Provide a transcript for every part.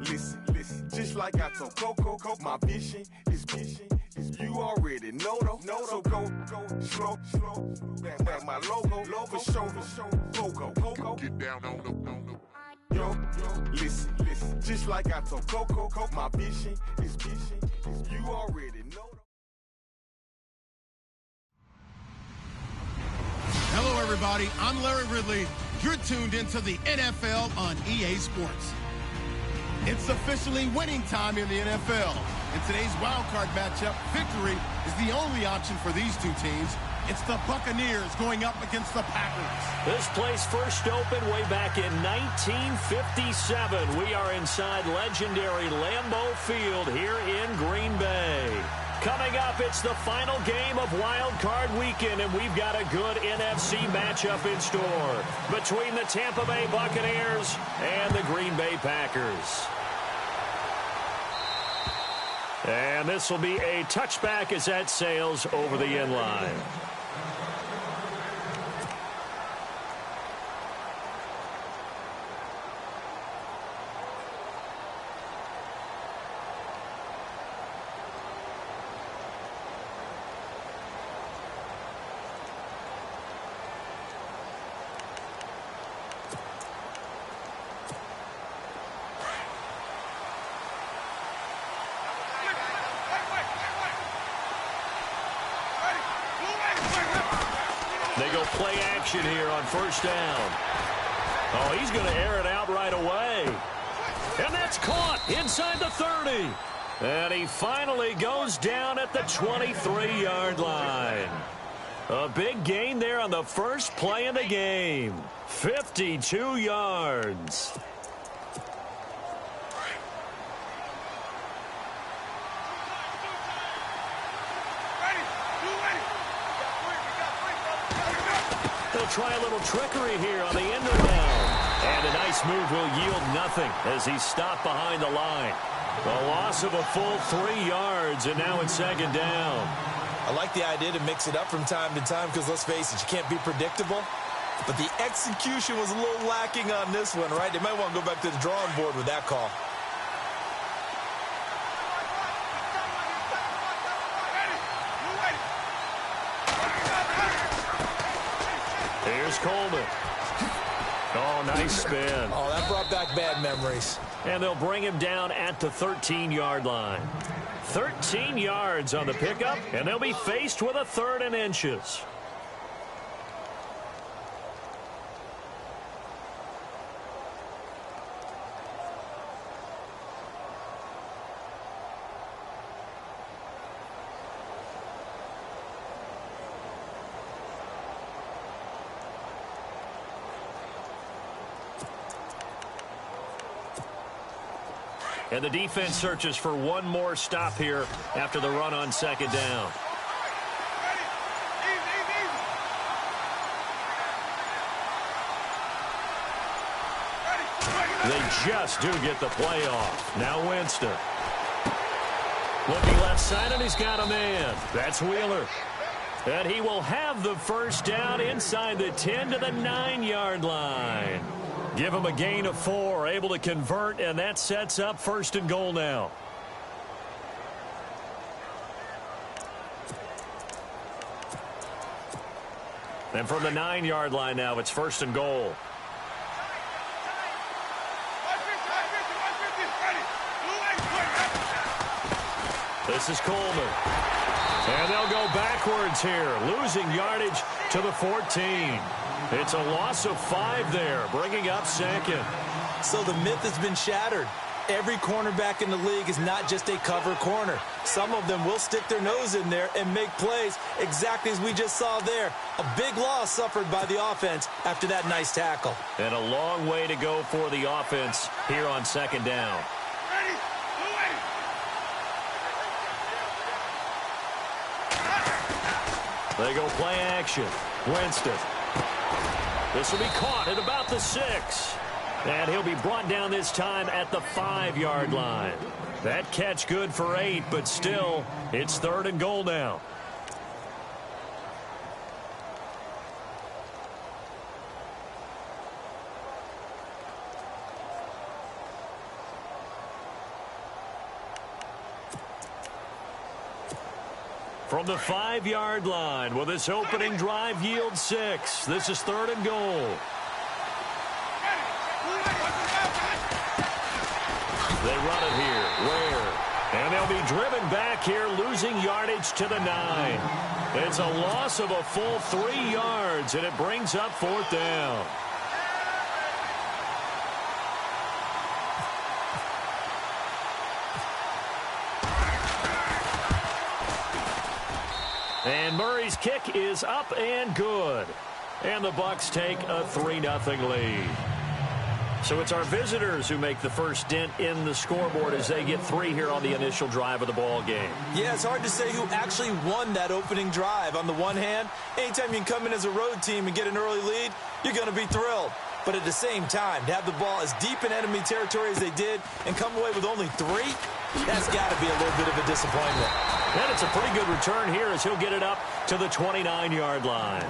Listen, just like I told Coco, my vision is you already know though. So go slow, back my logo, for show, Coco. Get down on the. Yo, listen, just like I told Coco, my vision is you already know. Hello, everybody. I'm Larry Ridley. You're tuned into the NFL on EA Sports. It's officially winning time in the NFL. In today's wildcard matchup, victory is the only option for these two teams. It's the Buccaneers going up against the Packers. This place first opened way back in 1957. We are inside legendary Lambeau Field here in Green Bay. Coming up, it's the final game of Wild Card Weekend, and we've got a good NFC matchup in store between the Tampa Bay Buccaneers and the Green Bay Packers. And this will be a touchback as that sails over the end line. They go play action here on first down. Oh, he's going to air it out right away. And that's caught inside the 30. And he finally goes down at the 23-yard line. A big gain there on the first play of the game. 52 yards. They'll try a little trickery here on the end around. And a nice move will yield nothing as he's stopped behind the line. A loss of a full 3 yards, and now it's second down. I like the idea to mix it up from time to time because, let's face it, you can't be predictable. But the execution was a little lacking on this one, right? They might want to go back to the drawing board with that call. Here's Coleman. Oh, nice spin. Oh, that brought back bad memories. And they'll bring him down at the 13-yard line. 13 yards on the pickup, and they'll be faced with a 3rd and inches. And the defense searches for one more stop here after the run on second down. They just do get the play off. Now Winston. Looking left side, and he's got a man. That's Wheeler. And he will have the first down inside the 10 to the 9-yard line. Give him a gain of 4, able to convert, and that sets up 1st and goal now. And from the 9-yard line now, it's 1st and goal. This is Coleman. And they'll go backwards here, losing yardage to the 14. It's a loss of 5 there, bringing up 2nd. So the myth has been shattered. Every cornerback in the league is not just a cover corner. Some of them will stick their nose in there and make plays exactly as we just saw there. A big loss suffered by the offense after that nice tackle. And a long way to go for the offense here on 2nd down. They go play action. Winston. This will be caught at about the 6. And he'll be brought down this time at the 5-yard line. That catch good for 8, but still, it's 3rd and goal now. From the 5-yard line, will this opening drive yield 6? This is 3rd and goal. They run it here. Ware. And they'll be driven back here, losing yardage to the 9. It's a loss of a full 3 yards, and it brings up 4th down. And Murray's kick is up and good. And the Bucs take a 3-0 lead. So it's our visitors who make the first dent in the scoreboard as they get 3 here on the initial drive of the ball game. Yeah, it's hard to say who actually won that opening drive. On the one hand, anytime you can come in as a road team and get an early lead, you're going to be thrilled. But at the same time, to have the ball as deep in enemy territory as they did and come away with only 3, that's got to be a little bit of a disappointment. And it's a pretty good return here as he'll get it up to the 29-yard line.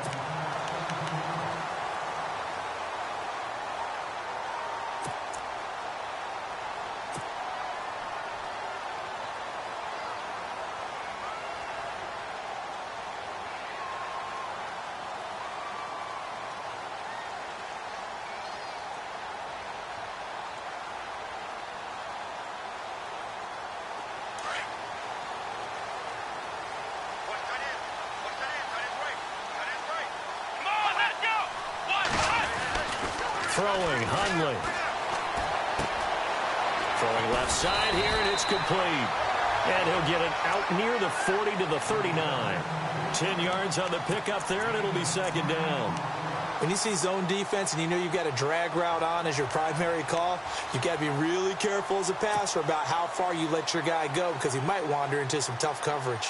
Throwing, Hundley. Throwing left side here, and it's complete. And he'll get it out near the 40 to the 39. 10 yards on the pickup there, and it'll be 2nd down. When you see zone defense and you know you've got a drag route on as your primary call, you've got to be really careful as a passer about how far you let your guy go because he might wander into some tough coverage.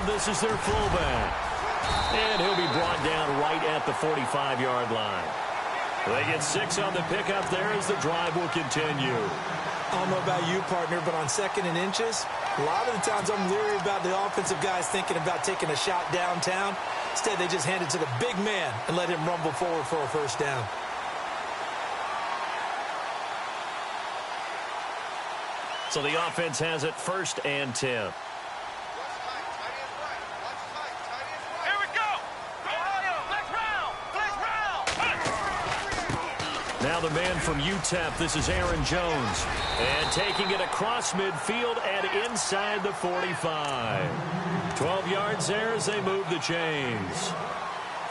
This is their fullback. And he'll be brought down right at the 45-yard line. They get 6 on the pickup there as the drive will continue. I don't know about you, partner, but on 2nd and inches, a lot of the times I'm leery about the offensive guys thinking about taking a shot downtown. Instead, they just hand it to the big man and let him rumble forward for a 1st down. So the offense has it 1st and 10. Now the man from UTEP, this is Aaron Jones. And taking it across midfield and inside the 45. 12 yards there as they move the chains.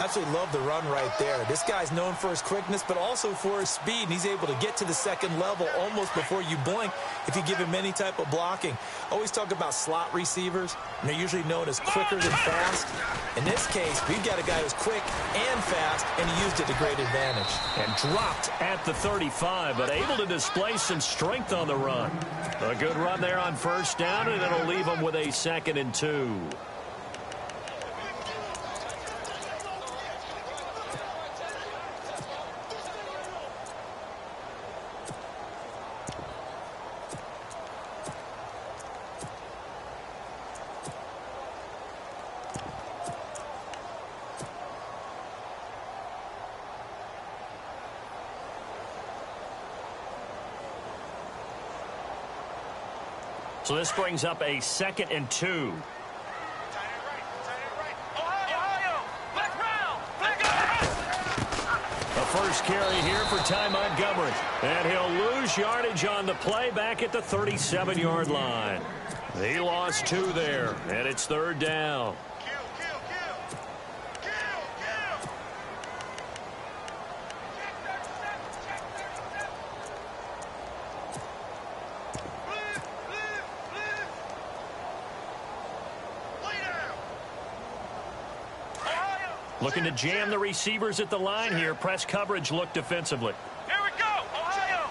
Absolutely love the run right there. This guy's known for his quickness, but also for his speed. And he's able to get to the 2nd level almost before you blink if you give him any type of blocking. Always talk about slot receivers, and they're usually known as quicker than fast. In this case, we've got a guy who's quick and fast, and he used it to great advantage. And dropped at the 35, but able to display some strength on the run. A good run there on 1st down, and it'll leave him with a 2nd and 2. So this brings up a 2nd and 2. A first carry here for Ty Montgomery. And he'll lose yardage on the play back at the 37-yard line. He lost 2 there, and it's 3rd down. Looking to jam the receivers at the line here. Press coverage look defensively. Here we go. Ohio.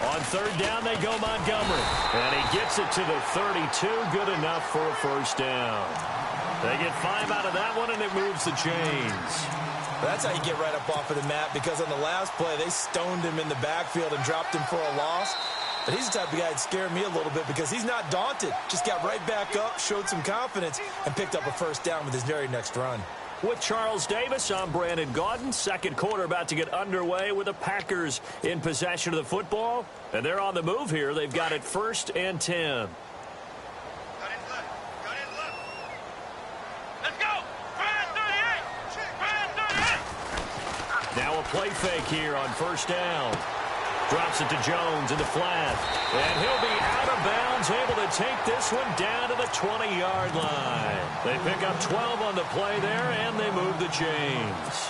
On third down, they go Montgomery. And he gets it to the 32. Good enough for a first down. They get 5 out of that one, and it moves the chains. That's how you get right up off of the mat, because on the last play, they stoned him in the backfield and dropped him for a loss. But he's the type of guy that scared me a little bit because he's not daunted. Just got right back up, showed some confidence, and picked up a first down with his very next run. With Charles Davis, I'm Brandon Gaudin. Second quarter about to get underway with the Packers in possession of the football. And they're on the move here. They've got it 1st and 10. Let's go. Now a play fake here on first down. Drops it to Jones in the flat. And he'll be out of bounds, able to take this one down to the 20-yard line. They pick up 12 on the play there, and they move the chains.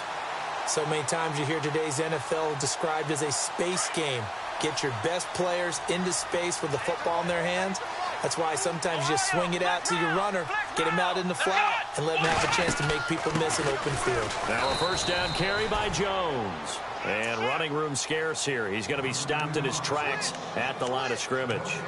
So many times you hear today's NFL described as a space game. Get your best players into space with the football in their hands. That's why sometimes you just swing it out to your runner, get him out in the flat, and let him have a chance to make people miss an open field. Now a first down carry by Jones. And running room scarce here. He's going to be stopped in his tracks at the line of scrimmage.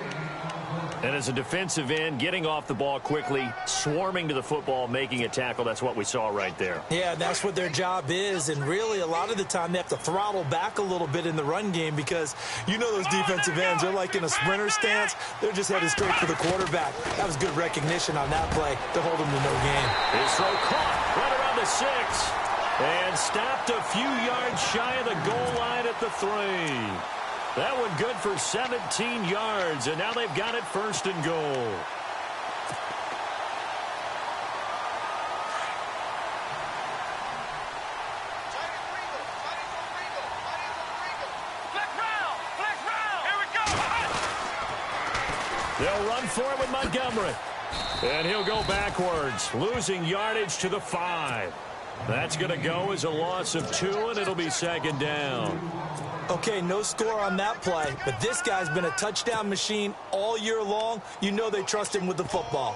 And as a defensive end, getting off the ball quickly, swarming to the football, making a tackle, that's what we saw right there. Yeah, that's what their job is. And really, a lot of the time, they have to throttle back a little bit in the run game because you know those defensive ends, they're like in a sprinter stance. They're just headed straight for the quarterback. That was good recognition on that play to hold them to no gain. His throw caught right around the 6. And stopped a few yards shy of the goal line at the 3. That one good for 17 yards, and now they've got it 1st and goal. They'll run for it with Montgomery. And he'll go backwards, losing yardage to the 5. That's going to go as a loss of 2, and it'll be 2nd down. Okay, no score on that play, but this guy's been a touchdown machine all year long. You know they trust him with the football.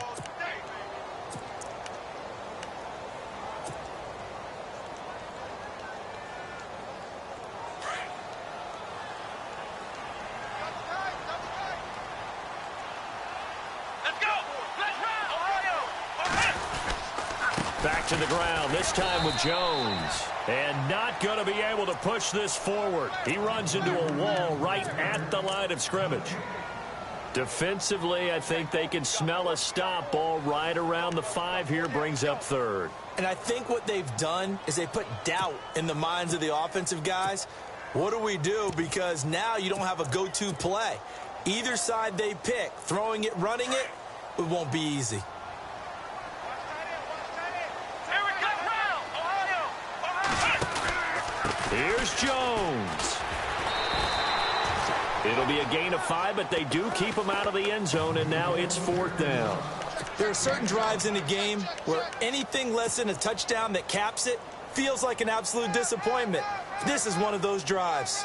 Back to the ground, this time with Jones. And not going to be able to push this forward. He runs into a wall right at the line of scrimmage. Defensively, I think they can smell a stop ball right around the 5 here, brings up 3rd. And I think what they've done is they put doubt in the minds of the offensive guys. What do we do? Because now you don't have a go-to play. Either side they pick, throwing it, running it, it won't be easy. Here's Jones. It'll be a gain of 5, but they do keep him out of the end zone, and now it's 4th down. There are certain drives in a game where anything less than a touchdown that caps it feels like an absolute disappointment. This is one of those drives.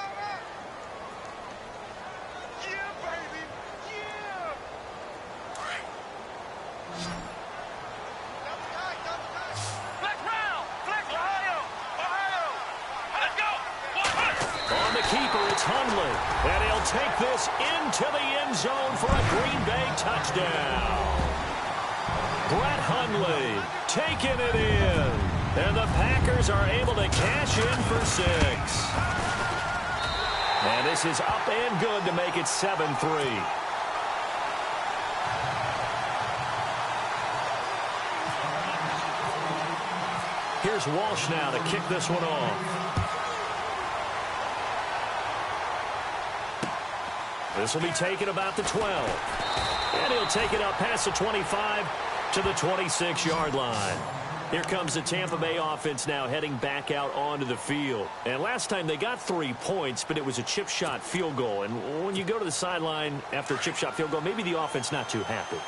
Hundley, and he'll take this into the end zone for a Green Bay touchdown. Brett Hundley taking it in, and the Packers are able to cash in for 6. And this is up and good to make it 7-3. Here's Walsh now to kick this one off. This will be taken about the 12. And he'll take it up past the 25 to the 26-yard line. Here comes the Tampa Bay offense now heading back out onto the field. And last time they got 3 points, but it was a chip shot field goal. And when you go to the sideline after a chip shot field goal, maybe the offense not too happy.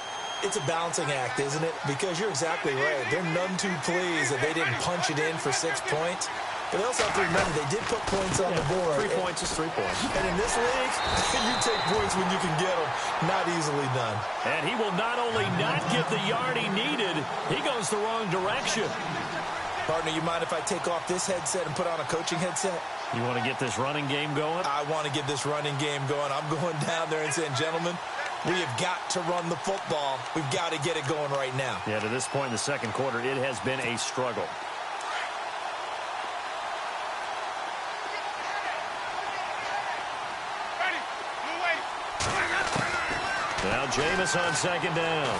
It's a balancing act, isn't it? Because you're exactly right. They're none too pleased that they didn't punch it in for 6 points. But they also have to remember they did put points on the board. 3 points is 3 points. And in this league, you take points when you can get them. Not easily done. And he will not only not get the yard he needed, he goes the wrong direction. Partner, you mind if I take off this headset and put on a coaching headset? You want to get this running game going? I want to get this running game going. I'm going down there and saying, gentlemen, we have got to run the football. We've got to get it going right now. Yeah, to this point in the second quarter, it has been a struggle. Now Jameis on second down.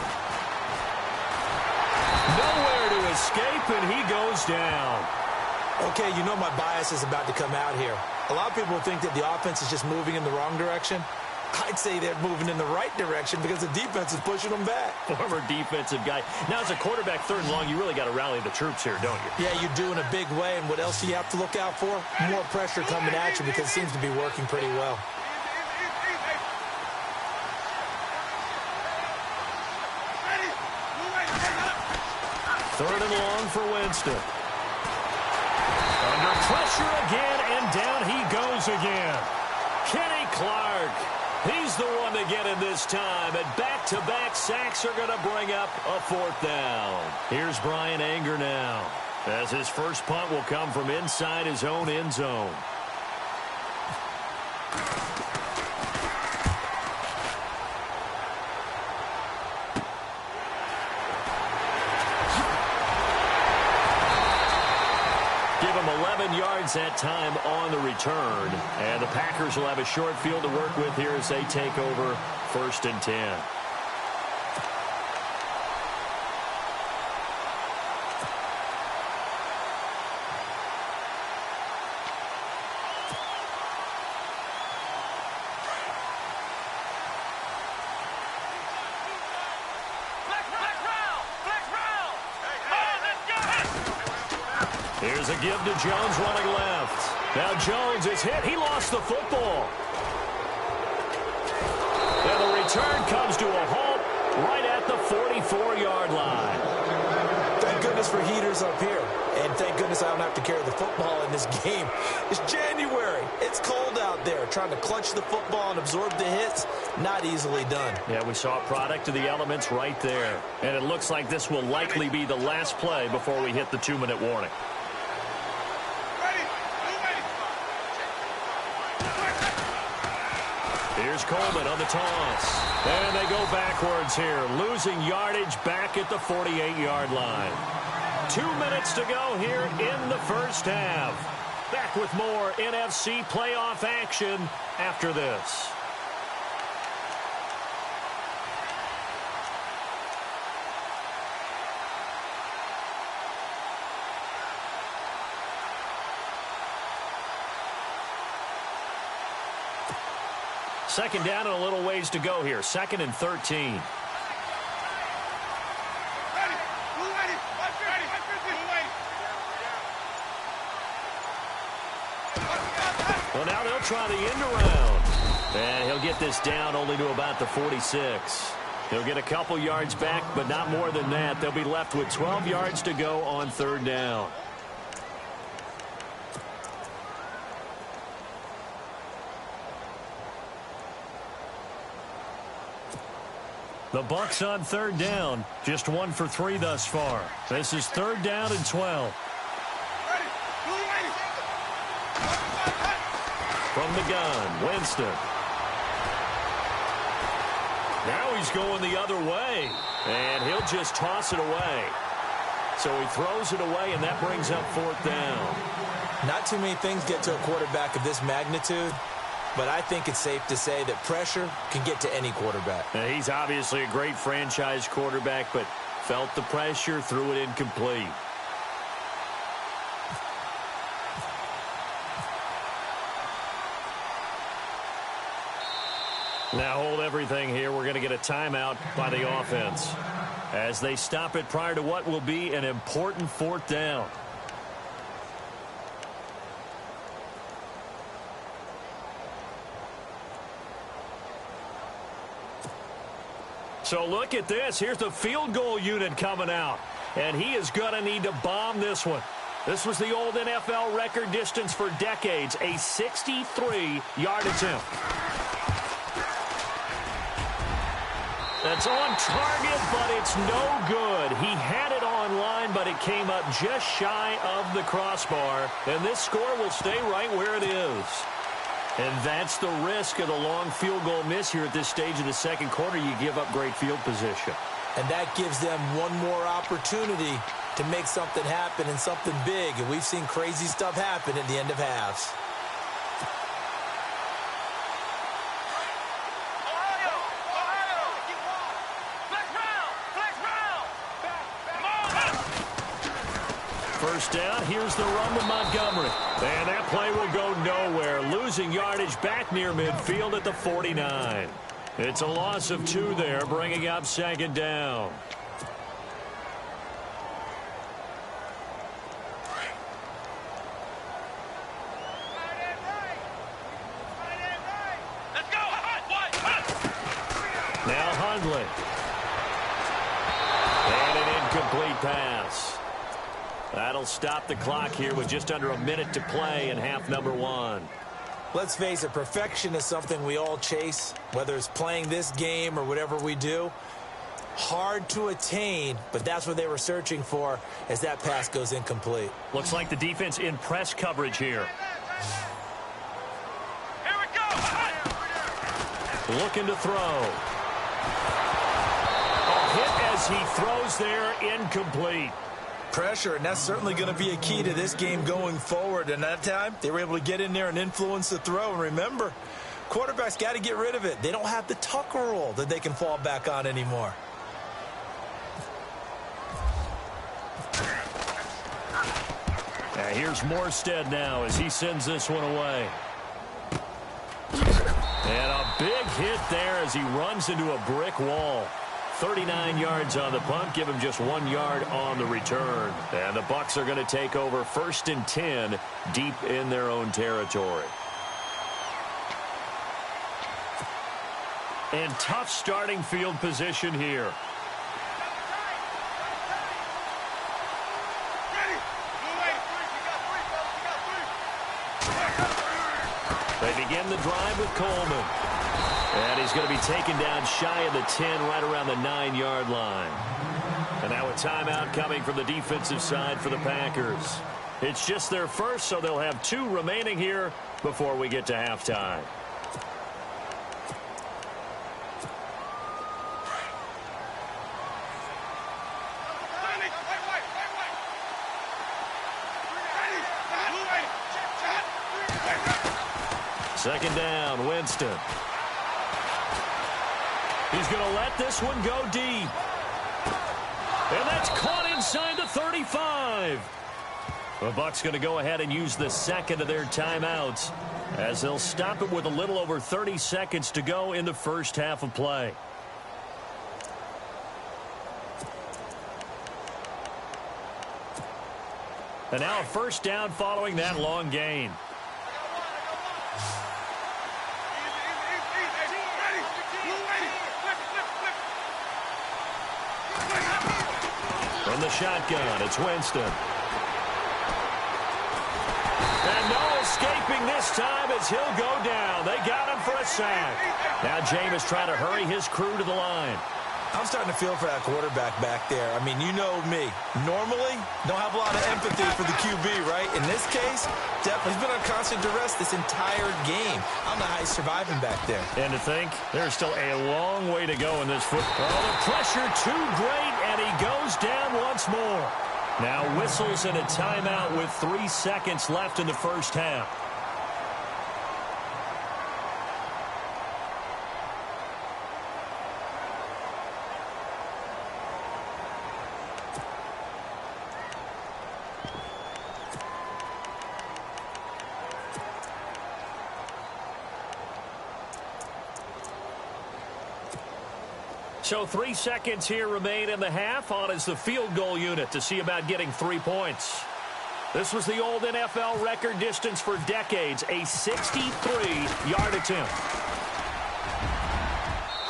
Nowhere to escape, and he goes down. Okay, you know my bias is about to come out here. A lot of people think that the offense is just moving in the wrong direction. I'd say they're moving in the right direction because the defense is pushing them back. Former defensive guy. Now, as a quarterback, third and long, you really got to rally the troops here, don't you? Yeah, you do in a big way. And what else do you have to look out for? More pressure coming at you because it seems to be working pretty well. Third and long for Winston. Under pressure again, and down he goes again. Kenny Clark, he's the one to get in this time, and back-to-back sacks are going to bring up a fourth down. Here's Brian Anger now, as his first punt will come from inside his own end zone. Give him 11 yards that time on the return. And the Packers will have a short field to work with here as they take over 1st and 10. Here's a give to Jones running left. Now Jones is hit. He lost the football. And the return comes to a halt right at the 44-yard line. Thank goodness for heaters up here. And thank goodness I don't have to carry the football in this game. It's January. It's cold out there. Trying to clutch the football and absorb the hits, not easily done. Yeah, we saw a product of the elements right there. And it looks like this will likely be the last play before we hit the 2-minute warning. Here's Coleman on the toss. And they go backwards here, losing yardage back at the 48-yard line. 2 minutes to go here in the first half. Back with more NFC playoff action after this. Second down and a little ways to go here. 2nd and 13. Well, now they'll try the end around. And he'll get this down only to about the 46. He'll get a couple yards back, but not more than that. They'll be left with 12 yards to go on 3rd down. The Bucs on 3rd down, just 1 for 3 thus far. This is 3rd down and 12. From the gun, Winston. Now he's going the other way, and he'll just toss it away. So he throws it away, and that brings up 4th down. Not too many things get to a quarterback of this magnitude. But I think it's safe to say that pressure can get to any quarterback. Now, he's obviously a great franchise quarterback, but felt the pressure, threw it incomplete. Now hold everything here. We're going to get a timeout by the offense as they stop it prior to what will be an important 4th down. So look at this. Here's the field goal unit coming out. And he is going to need to bomb this one. This was the old NFL record distance for decades, a 63-yard attempt. That's on target, but it's no good. He had it on line, but it came up just shy of the crossbar. And this score will stay right where it is. And that's the risk of the long field goal miss here at this stage of the second quarter. You give up great field position. And that gives them one more opportunity to make something happen and something big. And we've seen crazy stuff happen at the end of halves. First down, here's the run to Montgomery. And that play will go nowhere, losing yardage back near midfield at the 49. It's a loss of 2 there, bringing up second down. Now Hundley. And an incomplete pass. That'll stop the clock here with just under a minute to play in half number 1. Let's face it, perfection is something we all chase, whether it's playing this game or whatever we do. Hard to attain, but that's what they were searching for as that pass goes incomplete. Looks like the defense in press coverage here. Here we go. Looking to throw. A hit as he throws there, incomplete. Pressure, and that's certainly going to be a key to this game going forward. And that time, they were able to get in there and influence the throw. And remember, quarterbacks got to get rid of it. They don't have the Tucker rule that they can fall back on anymore. Now here's Morstead now as he sends this one away. And a big hit there as he runs into a brick wall. 39 yards on the punt, give him just 1 yard on the return. And the Bucs are going to take over 1st and 10 deep in their own territory. And tough starting field position here. They begin the drive with Coleman. And he's going to be taken down shy of the 10, right around the 9-yard line. And now a timeout coming from the defensive side for the Packers. It's just their first, so they'll have 2 remaining here before we get to halftime. Second down, Winston. He's going to let this one go deep. And that's caught inside the 35. The Bucs going to go ahead and use the second of their timeouts as they'll stop it with a little over 30 seconds to go in the first half of play. And now a first down following that long gain. From the shotgun, it's Winston. And no escaping this time as he'll go down. They got him for a sack. Now Jameis trying to hurry his crew to the line. I'm starting to feel for that quarterback back there. I mean, you know me. Normally, don't have a lot of empathy for the QB, right? In this case, definitely he's been on constant duress this entire game. I don't know how he's surviving back there. And to think, there's still a long way to go in this football. Oh, the pressure too great, and he goes down once more. Now whistles and a timeout with 3 seconds left in the first half. So 3 seconds here remain in the half. On is the field goal unit to see about getting 3 points. This was the old NFL record distance for decades, a 63-yard attempt.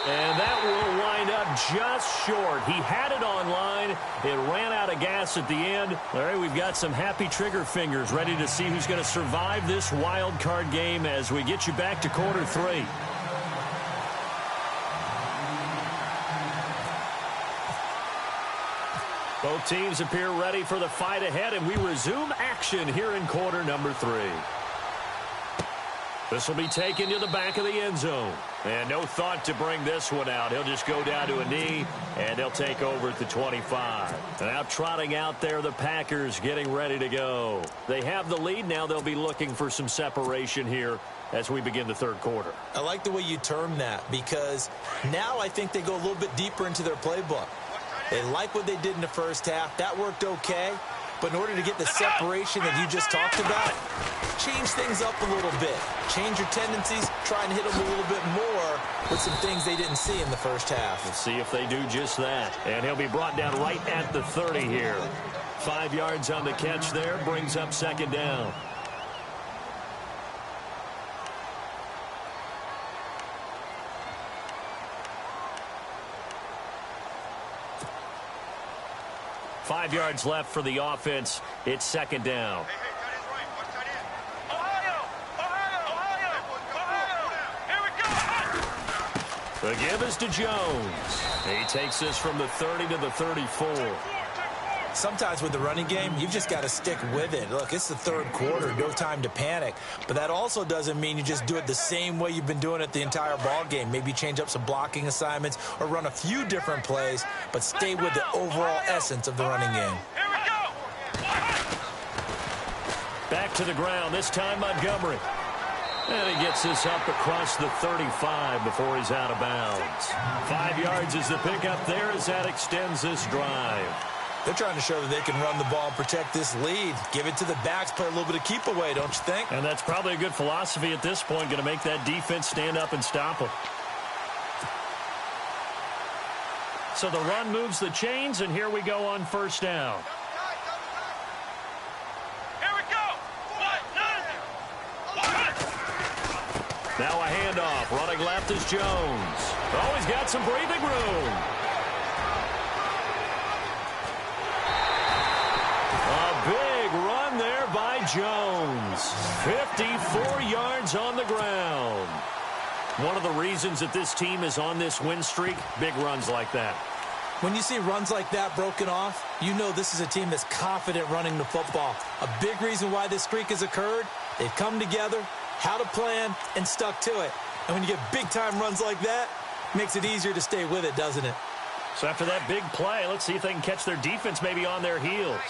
And that will wind up just short. He had it on line. It ran out of gas at the end. All right, we've got some happy trigger fingers ready to see who's going to survive this wild card game as we get you back to quarter 3. Both teams appear ready for the fight ahead, and we resume action here in quarter number 3. This will be taken to the back of the end zone. And no thought to bring this one out. He'll just go down to a knee, and he'll take over at the 25. And now trotting out there, the Packers getting ready to go. They have the lead. Now they'll be looking for some separation here as we begin the third quarter. I like the way you term that, because now I think they go a little bit deeper into their playbook. They like what they did in the first half. That worked okay. But in order to get the separation that you just talked about, change things up a little bit. Change your tendencies, try and hit them a little bit more with some things they didn't see in the first half. Let's see if they do just that. And he'll be brought down right at the 30 here. 5 yards on the catch there, brings up second down. Five yards left for the offense. It's second down. The give is to Jones. He takes this from the 30 to the 34. Sometimes with the running game, you've just got to stick with it. Look, it's the third quarter, no time to panic. But that also doesn't mean you just do it the same way you've been doing it the entire ball game. Maybe change up some blocking assignments or run a few different plays, but stay with the overall essence of the running game. Back to the ground, this time Montgomery. And he gets this up across the 35 before he's out of bounds. 5 yards is the pickup there as that extends this drive. They're trying to show that they can run the ball and protect this lead. Give it to the backs, play a little bit of keep away, don't you think? And that's probably a good philosophy at this point, going to make that defense stand up and stop them. So the run moves the chains, and here we go on first down. Here we go. Now a handoff. Running left is Jones. Oh, he's got some breathing room. A big run there by Jones. 54 yards on the ground. One of the reasons that this team is on this win streak, big runs like that. When you see runs like that broken off, you know this is a team that's confident running the football. A big reason why this streak has occurred, they've come together, had a plan, and stuck to it. And when you get big-time runs like that, it makes it easier to stay with it, doesn't it? So after that big play, let's see if they can catch their defense maybe on their heels.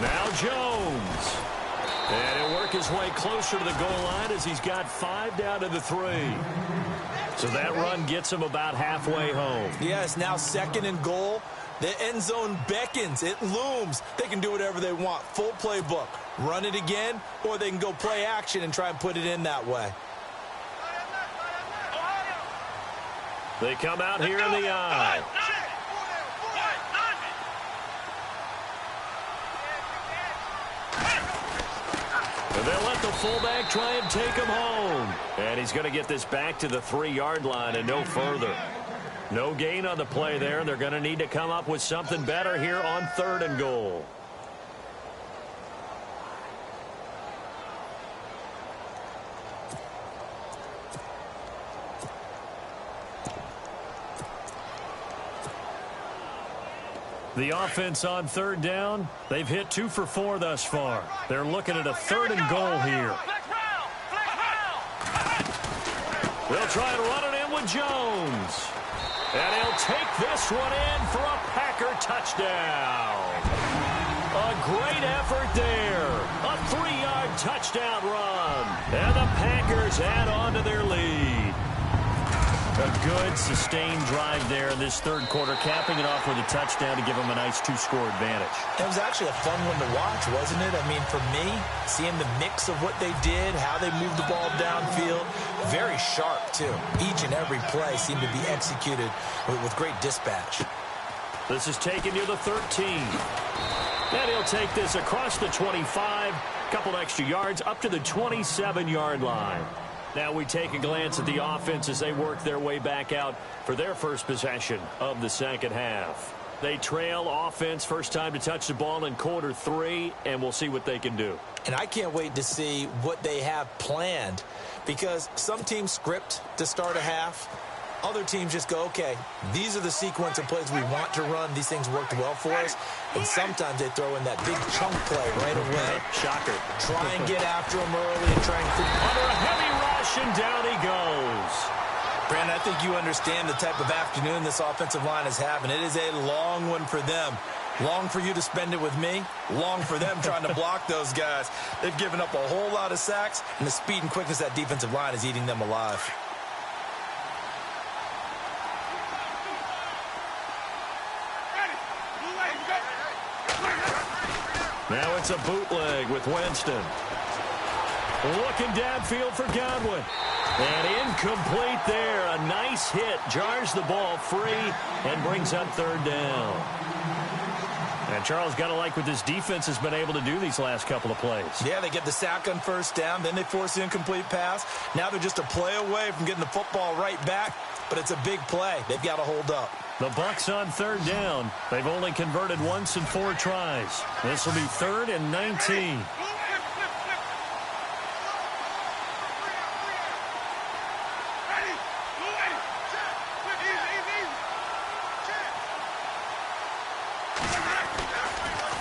Now Jones. And he'll work his way closer to the goal line as he's got 5 down to the 3. So that run gets him about halfway home. Yes, now second and goal. The end zone beckons. It looms. They can do whatever they want. Full playbook. Run it again, or they can go play action and try and put it in that way. They come out here in the eye. And they'll let the fullback try and take him home. And he's going to get this back to the 3-yard line and no further. No gain on the play there. They're going to need to come up with something better here on 3rd and goal. The offense on 3rd down, they've hit 2 for 4 thus far. They're looking at a 3rd and goal here. They'll try and run it in with Jones. And he'll take this one in for a Packer touchdown. A great effort there. A 3-yard touchdown run. And the Packers add on to their lead. A good, sustained drive there in this 3rd quarter, capping it off with a touchdown to give them a nice 2-score advantage. It was actually a fun one to watch, wasn't it? I mean, for me, seeing the mix of what they did, how they moved the ball downfield, very sharp, too. Each and every play seemed to be executed with great dispatch. This is taken to the 13. And he'll take this across the 25, couple extra yards, up to the 27-yard line. Now we take a glance at the offense as they work their way back out for their first possession of the second half. They trail offense, first time to touch the ball in quarter 3, and we'll see what they can do. And I can't wait to see what they have planned, because some teams script to start a half. Other teams just go, okay, these are the sequence of plays we want to run. These things worked well for us. And sometimes they throw in that big chunk play right away. Shocker. Try and get after him early and try and... Under a heavy rush, and down he goes. Brandon, I think you understand the type of afternoon this offensive line is having. It is a long one for them. Long for you to spend it with me. Long for them trying to block those guys. They've given up a whole lot of sacks, and the speed and quickness of that defensive line is eating them alive. Now it's a bootleg with Winston. Looking downfield for Godwin. And incomplete there. A nice hit. Jars the ball free and brings up third down. And Charles, got to like what this defense has been able to do these last couple of plays. Yeah, they get the sack on first down. Then they force the incomplete pass. Now they're just a play away from getting the football right back. But it's a big play. They've got to hold up. The Bucs on third down. They've only converted once in 4 tries. This will be 3rd and 19.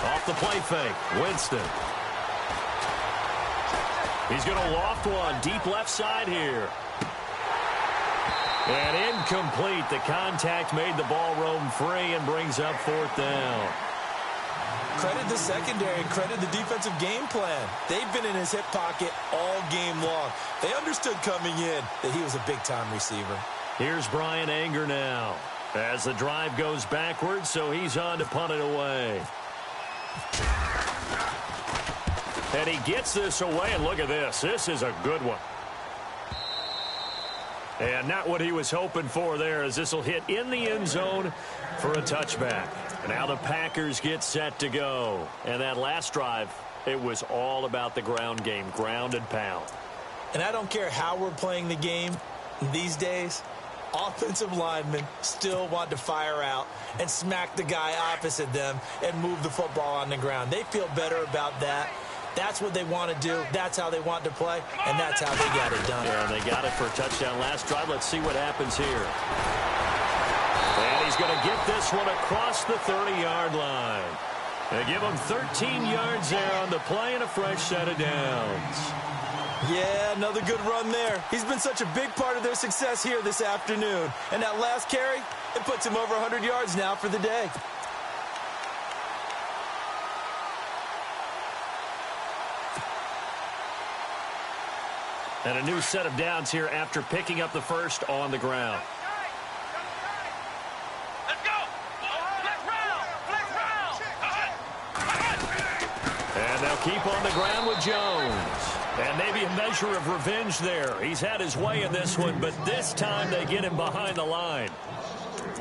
Off the play fake, Winston. He's going to loft one deep left side here. And incomplete. The contact made the ball roam free and brings up 4th down. Credit the secondary, credit the defensive game plan. They've been in his hip pocket all game long. They understood coming in that he was a big-time receiver. Here's Brian Anger now as the drive goes backwards, so he's on to punt it away. And he gets this away, and look at this. This is a good one. And not what he was hoping for there, as this will hit in the end zone for a touchback. Now the Packers get set to go. And that last drive, it was all about the ground game, ground and pound. And I don't care how we're playing the game these days, offensive linemen still want to fire out and smack the guy opposite them and move the football on the ground. They feel better about that. That's what they want to do. That's how they want to play, and that's how they got it done. Yeah, they got it for a touchdown last drive. Let's see what happens here. And he's going to get this one across the 30-yard line. They give him 13 yards there on the play and a fresh set of downs. Yeah, another good run there. He's been such a big part of their success here this afternoon. And that last carry, it puts him over 100 yards now for the day. And a new set of downs here after picking up the first on the ground. Let's go! Flex round! And they'll keep on the ground with Jones. And maybe a measure of revenge there. He's had his way in this one, but this time they get him behind the line.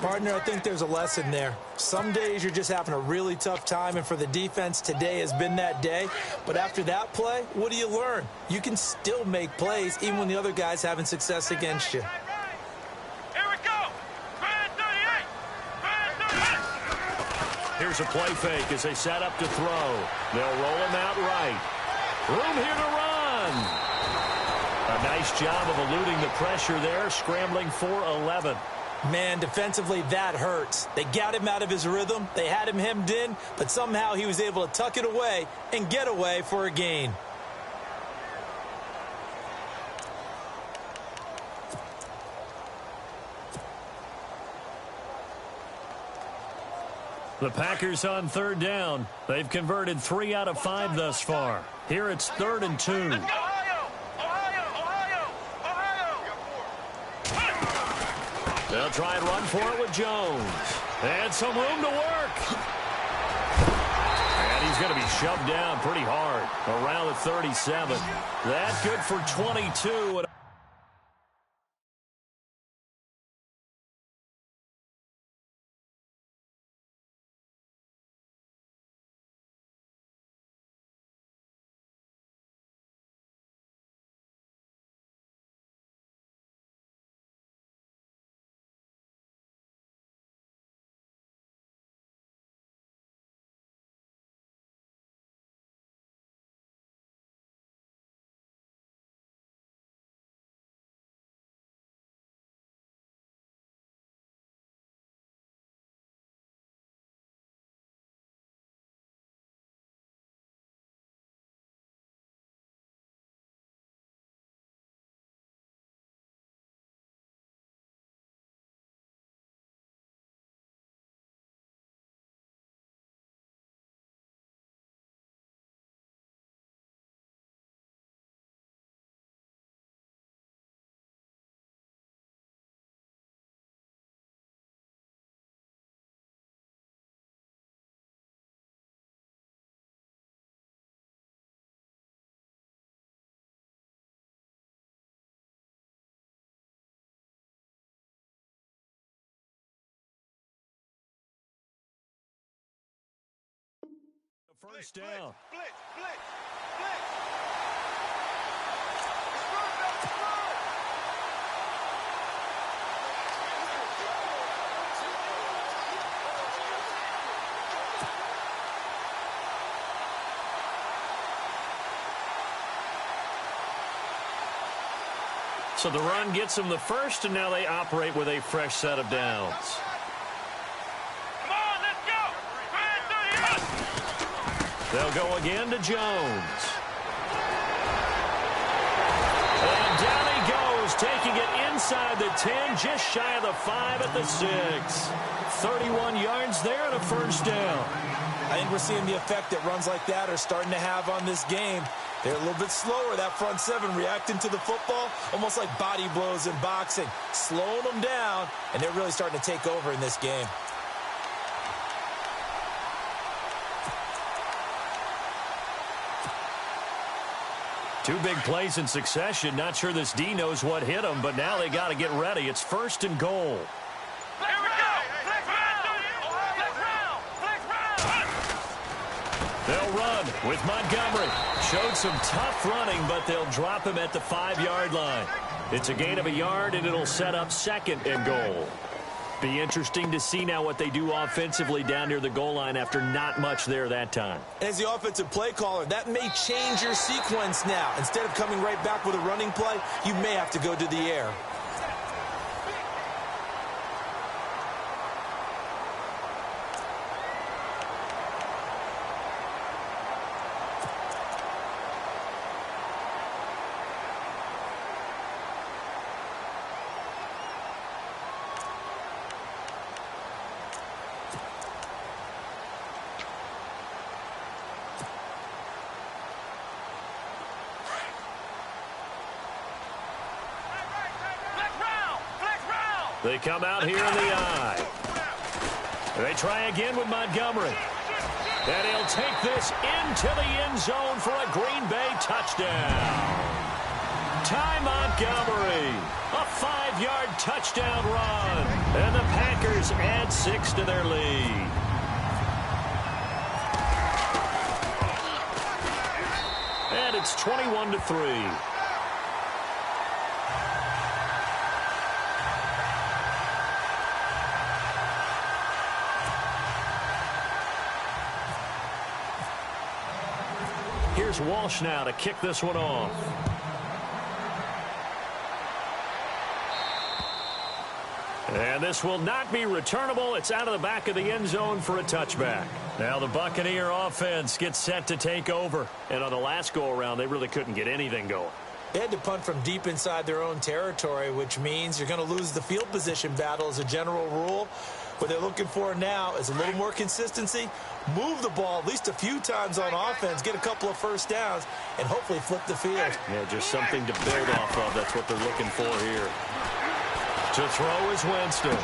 Partner, I think there's a lesson there. Some days you're just having a really tough time, and for the defense, today has been that day. But after that play, what do you learn? You can still make plays even when the other guy's having success against you. Here we go! Grand 38! Grand 38! Here's a play fake as they set up to throw. They'll roll him out right. Room here to run. A nice job of eluding the pressure there, scrambling for 11. Man, defensively, that hurts. They got him out of his rhythm. They had him hemmed in, but somehow he was able to tuck it away and get away for a gain. The Packers on third down. They've converted 3 out of 5 thus far. Here it's 3rd and 2. Let's go! They'll try and run for it with Jones. And some room to work. And he's going to be shoved down pretty hard around the 37. That good for 22. First down. Blitz, blitz, blitz. So the run gets them the first, and now they operate with a fresh set of downs. Come on, let's go. Grand 38. They'll go again to Jones. And down he goes, taking it inside the 10, just shy of the 5 at the 6. 31 yards there and a first down. I think we're seeing the effect that runs like that are starting to have on this game. They're a little bit slower, that front seven, reacting to the football, almost like body blows in boxing, slowing them down, and they're really starting to take over in this game. Two big plays in succession. Not sure this D knows what hit him, but now they got to get ready. It's first and goal. Here we go. Flex round. Flex round. They'll run with Montgomery. Showed some tough running, but they'll drop him at the 5-yard line. It's a gain of a yard, and it'll set up second and goal. Be interesting to see now what they do offensively down near the goal line after not much there that time. As the offensive play caller, that may change your sequence now. Instead of coming right back with a running play, you may have to go to the air. They come out here in the eye. They try again with Montgomery. And he'll take this into the end zone for a Green Bay touchdown. Ty Montgomery, a 5-yard touchdown run. And the Packers add 6 to their lead. And it's 21-3. Here's Walsh now to kick this one off. And this will not be returnable. It's out of the back of the end zone for a touchback. Now the Buccaneer offense gets set to take over. And on the last go-around, they really couldn't get anything going. They had to punt from deep inside their own territory, which means you're going to lose the field position battle as a general rule. What they're looking for now is a little more consistency, move the ball at least a few times on offense, get a couple of first downs, and hopefully flip the field. Yeah, just something to build off of. That's what they're looking for here. To throw is Winston.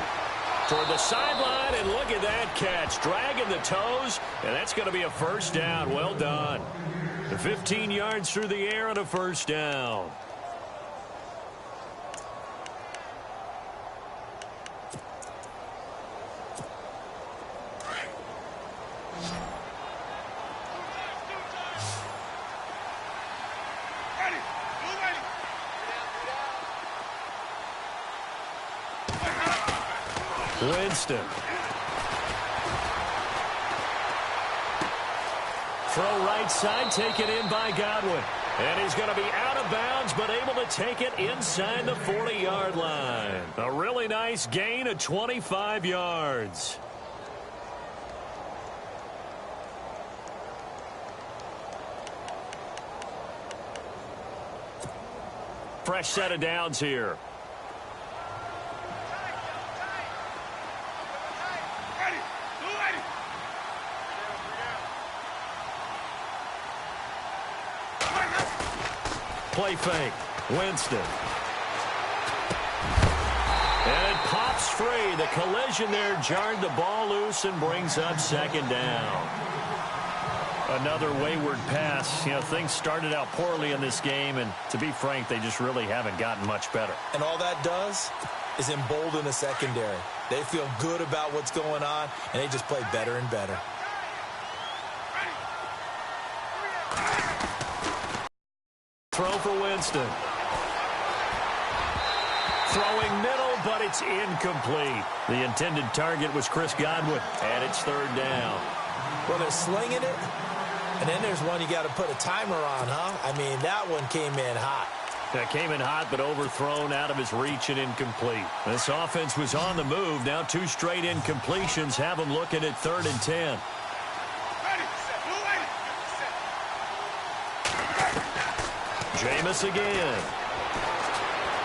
Toward the sideline, and look at that catch. Dragging the toes, and that's going to be a first down. Well done. 15 yards through the air and a first down. Winston. Throw right side, taken in by Godwin. And he's going to be out of bounds, but able to take it inside the 40-yard line. A really nice gain of 25 yards. Fresh set of downs here. Play fake. Winston. And it pops free. The collision there jarred the ball loose and brings up second down. Another wayward pass. You know, things started out poorly in this game, and to be frank, they just really haven't gotten much better. And all that does is embolden the secondary. They feel good about what's going on, and they just play better and better. Throw for Winston. Throwing middle, but it's incomplete. The intended target was Chris Godwin, and it's third down. Well, they're slinging it, and then there's one you got to put a timer on, huh? I mean, that one came in hot. That came in hot, but overthrown out of his reach and incomplete. This offense was on the move. Now 2 straight incompletions have them looking at 3rd and 10. Jameis again.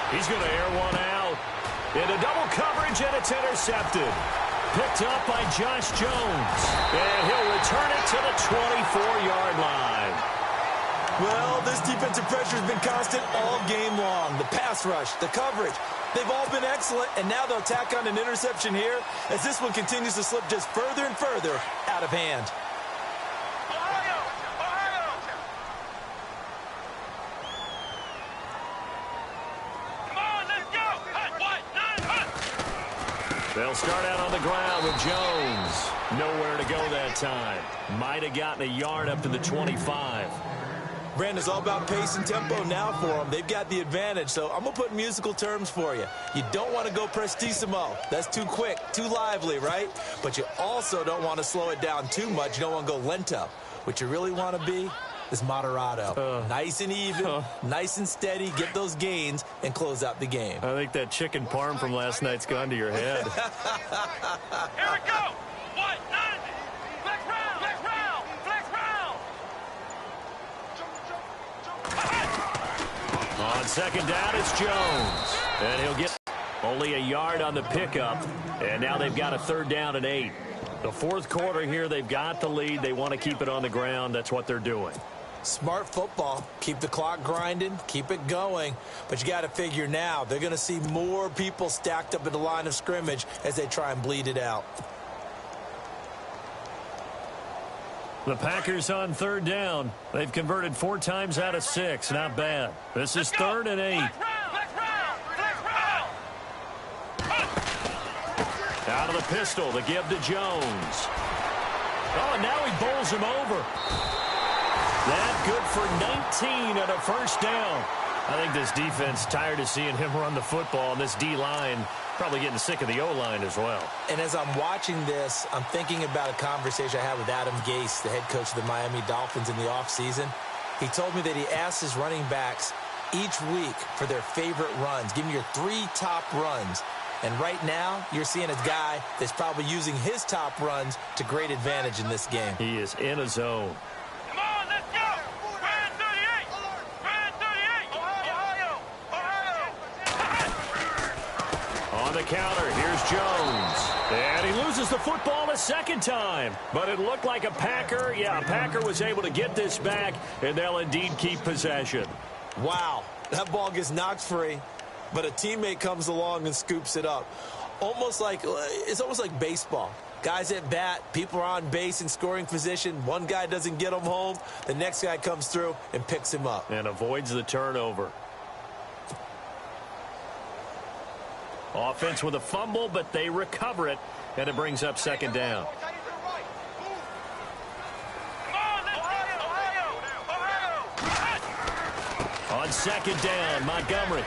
He's going to air one out. Into double coverage, and it's intercepted. Picked up by Josh Jones. And he'll return it to the 24-yard line. Well, this defensive pressure has been constant all game long. The pass rush, the coverage, they've all been excellent, and now they'll tack on an interception here as this one continues to slip just further and further out of hand. They'll start out on the ground with Jones. Nowhere to go that time. Might have gotten a yard up to the 25. Brandon, it's all about pace and tempo now for them. They've got the advantage, so I'm going to put musical terms for you. You don't want to go prestissimo. That's too quick, too lively, right? But you also don't want to slow it down too much. You don't want to go lento. What you really want to be is moderato. Nice and even, nice and steady, get those gains, and close out the game. I think that chicken parm from last night's gone to your head. Here we go. 190. Flex round. Flex round. Flex round. On second down, it's Jones. And he'll get only a yard on the pickup. And now they've got a 3rd down and 8. The 4th quarter here, they've got the lead. They want to keep it on the ground. That's what they're doing. Smart football. Keep the clock grinding. Keep it going. But you got to figure now they're going to see more people stacked up at the line of scrimmage as they try and bleed it out. The Packers on 3rd down. They've converted 4 times out of 6. Not bad. This is 3rd and 8. Out of the pistol to give to Jones. Oh, and now he bowls him over. That good for 19 and a 1st down. I think this defense tired of seeing him run the football, and this D-line probably getting sick of the O-line as well. And as I'm watching this, I'm thinking about a conversation I had with Adam Gase, the head coach of the Miami Dolphins in the offseason. He told me that he asked his running backs each week for their favorite runs. Give me your 3 top runs. And right now, you're seeing a guy that's probably using his top runs to great advantage in this game. He is in a zone. Come on, let's go. Brand 38. Brand 38. Ohio. On the counter, here's Jones. And he loses the football a 2nd time. But it looked like a Packer. Yeah, a Packer was able to get this back, and they'll indeed keep possession. Wow, that ball gets knocked free. But a teammate comes along and scoops it up. It's almost like baseball. Guys at bat, people are on base in scoring position. One guy doesn't get him home. The next guy comes through and picks him up. And avoids the turnover. Offense with a fumble, but they recover it. And it brings up 2nd down. On 2nd down, Montgomery.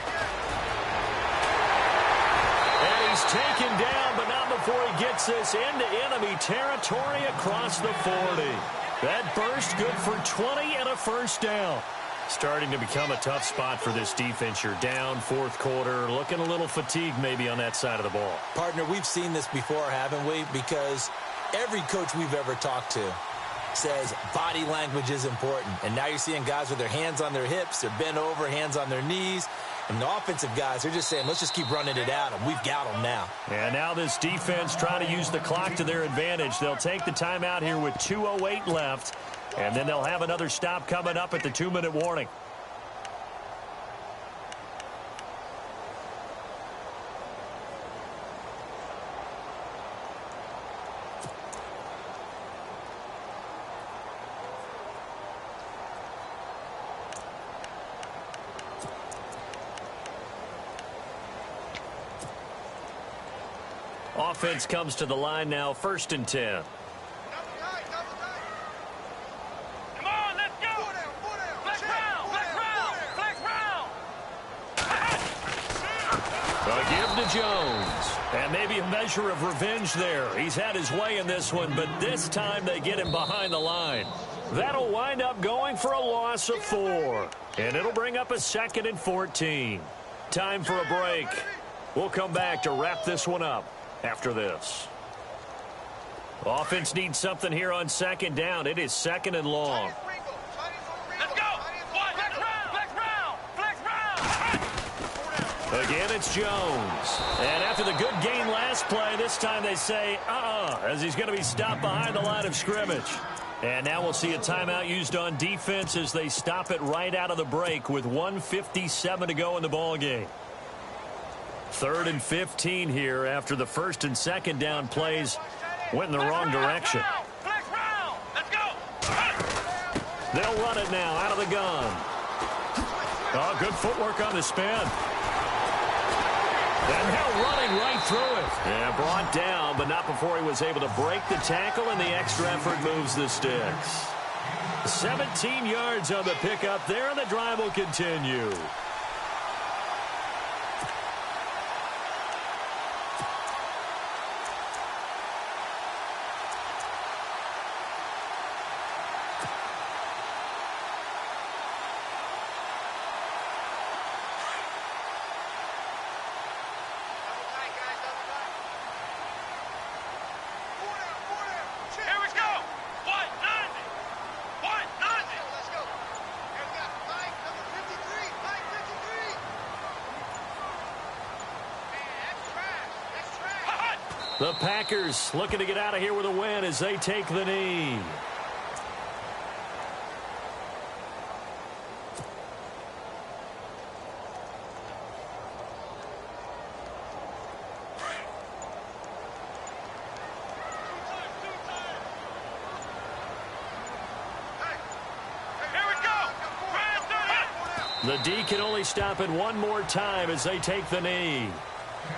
And he's taken down, but not before he gets this into enemy territory across the 40. That burst good for 20 and a 1st down. Starting to become a tough spot for this defense. You're down 4th quarter, looking a little fatigued maybe on that side of the ball. Partner, we've seen this before, haven't we? Because every coach we've ever talked to says body language is important. And now you're seeing guys with their hands on their hips, they're bent over, hands on their knees. And the offensive guys, they're just saying, let's just keep running it at them. We've got them now. And now this defense trying to use the clock to their advantage. They'll take the timeout here with 2:08 left. And then they'll have another stop coming up at the 2-minute warning. Offense comes to the line now, 1st and 10. Come on, let's go. Flex round. Flex round. And maybe a measure of revenge there. He's had his way in this one, but this time they get him behind the line. That'll wind up going for a loss of 4. And it'll bring up a 2nd and 14. Time for a break. We'll come back to wrap this one up after this. Offense needs something here on 2nd down. It is 2nd and long. Let's go. Flex round. Again, it's Jones. And after the good gain last play, this time they say, as he's going to be stopped behind the line of scrimmage. And now we'll see a timeout used on defense as they stop it right out of the break with 1:57 to go in the ballgame. 3rd and 15 here after the 1st and 2nd down plays went in the wrong direction. Flex round. Let's go. They'll run it now out of the gun. Oh, good footwork on the spin. And now running right through it. And brought down, but not before he was able to break the tackle, and the extra effort moves the sticks. 17 yards on the pickup there, and the drive will continue. The Packers looking to get out of here with a win as they take the knee. The D can only stop it one more time as they take the knee.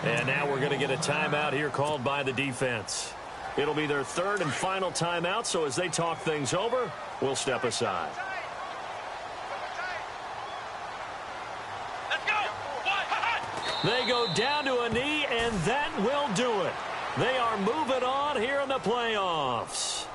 And now we're going to get a timeout here called by the defense. It'll be their 3rd and final timeout, so as they talk things over, we'll step aside. Let's go. They go down to a knee, and that will do it. They are moving on here in the playoffs.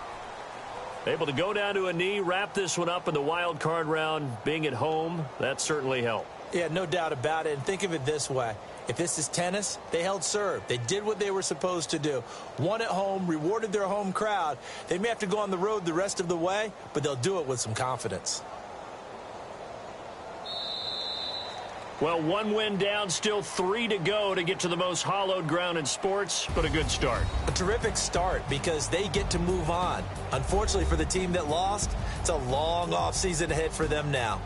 Able to go down to a knee, wrap this one up in the wild card round. Being at home, that certainly helped. Yeah, no doubt about it. And think of it this way. If this is tennis, they held serve. They did what they were supposed to do. Won at home, rewarded their home crowd. They may have to go on the road the rest of the way, but they'll do it with some confidence. Well, 1 win down, still 3 to go to get to the most hallowed ground in sports, but a good start. A terrific start because they get to move on. Unfortunately for the team that lost, it's a long offseason ahead for them now.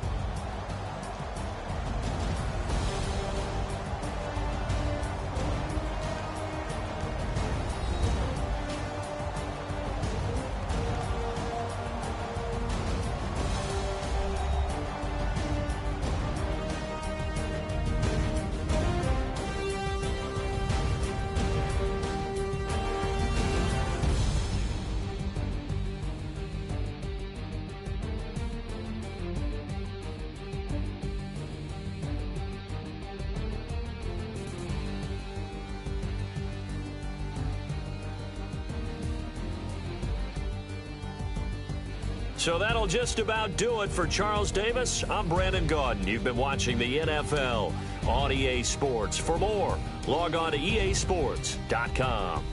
So that'll just about do it for Charles Davis. I'm Brandon Gaudin. You've been watching the NFL on EA Sports. For more, log on to easports.com.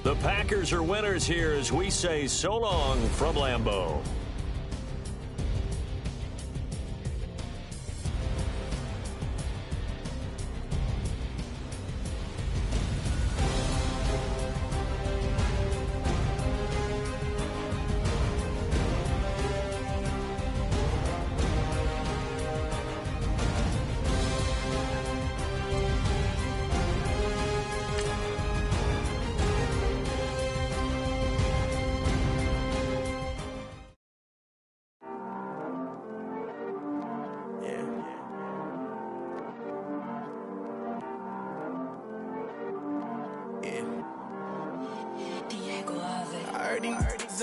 The Packers are winners here as we say so long from Lambeau.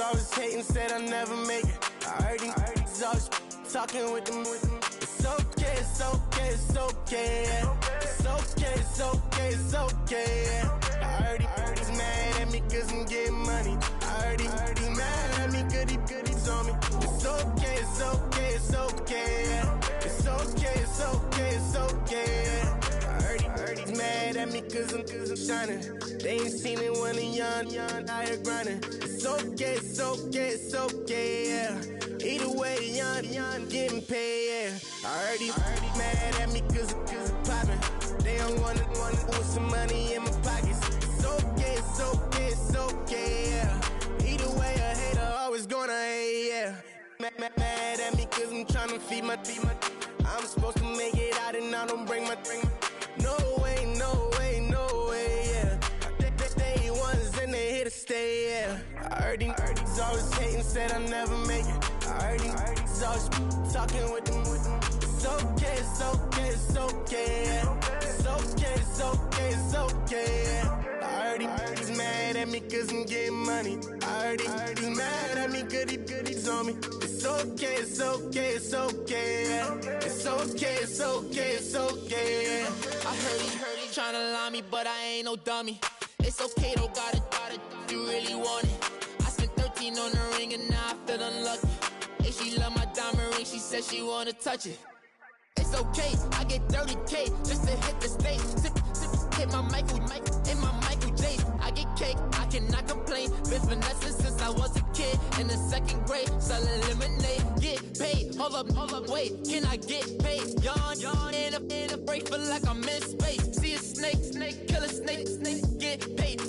Always hating, said I'll never make it. I heard these always talking with them. It's okay, it's okay, it's okay. It's okay, it's okay, it's okay. cause I'm getting money. I heard he mad at me, he's on me. It's okay, it's okay, it's okay, yeah. It's okay, it's okay, it's okay, yeah. I heard he's mad at me cause I'm shining. They ain't seen it when I'm young, out here grinding. It's okay, it's okay, it's okay, yeah. Either way, young, getting paid, yeah. I heard he's mad at me cause I'm poppin'. They don't wanna put some money in my pockets. It's okay, it's okay, it's okay, yeah. Either way, a hater always gonna hate, yeah. Mad at me cause I'm tryna feed my I'm supposed to make it out and I don't bring my No way, no way, no way, yeah. They ones and they here to stay, yeah. I heard he's always hating, said I'll never make it. I heard he's always talking with them. It's okay, it's okay, it's okay, yeah. It's okay, it's okay, it's okay, yeah. I heard he's mad at me cause I'm getting money. I heard he's mad at me cause he's on me. It's okay, it's okay, it's okay, yeah. It's okay, it's okay, it's okay, yeah. I heard he tryna lie me, but I ain't no dummy. It's okay though, got it, you really want it. I spent 13 on the ring and now I feel unlucky. Hey, she love my diamond ring, she said she wanna touch it. It's okay, I get 30K just to hit the stage. Sip, hit my Michael in my Michael J. I get cake, I cannot complain. Been finessing since I was a kid in the 2nd grade. Selling lemonade, get paid. Hold up, wait, can I get paid? Yawn in a break, feel like I'm in space. See a snake, kill a snake, get paid.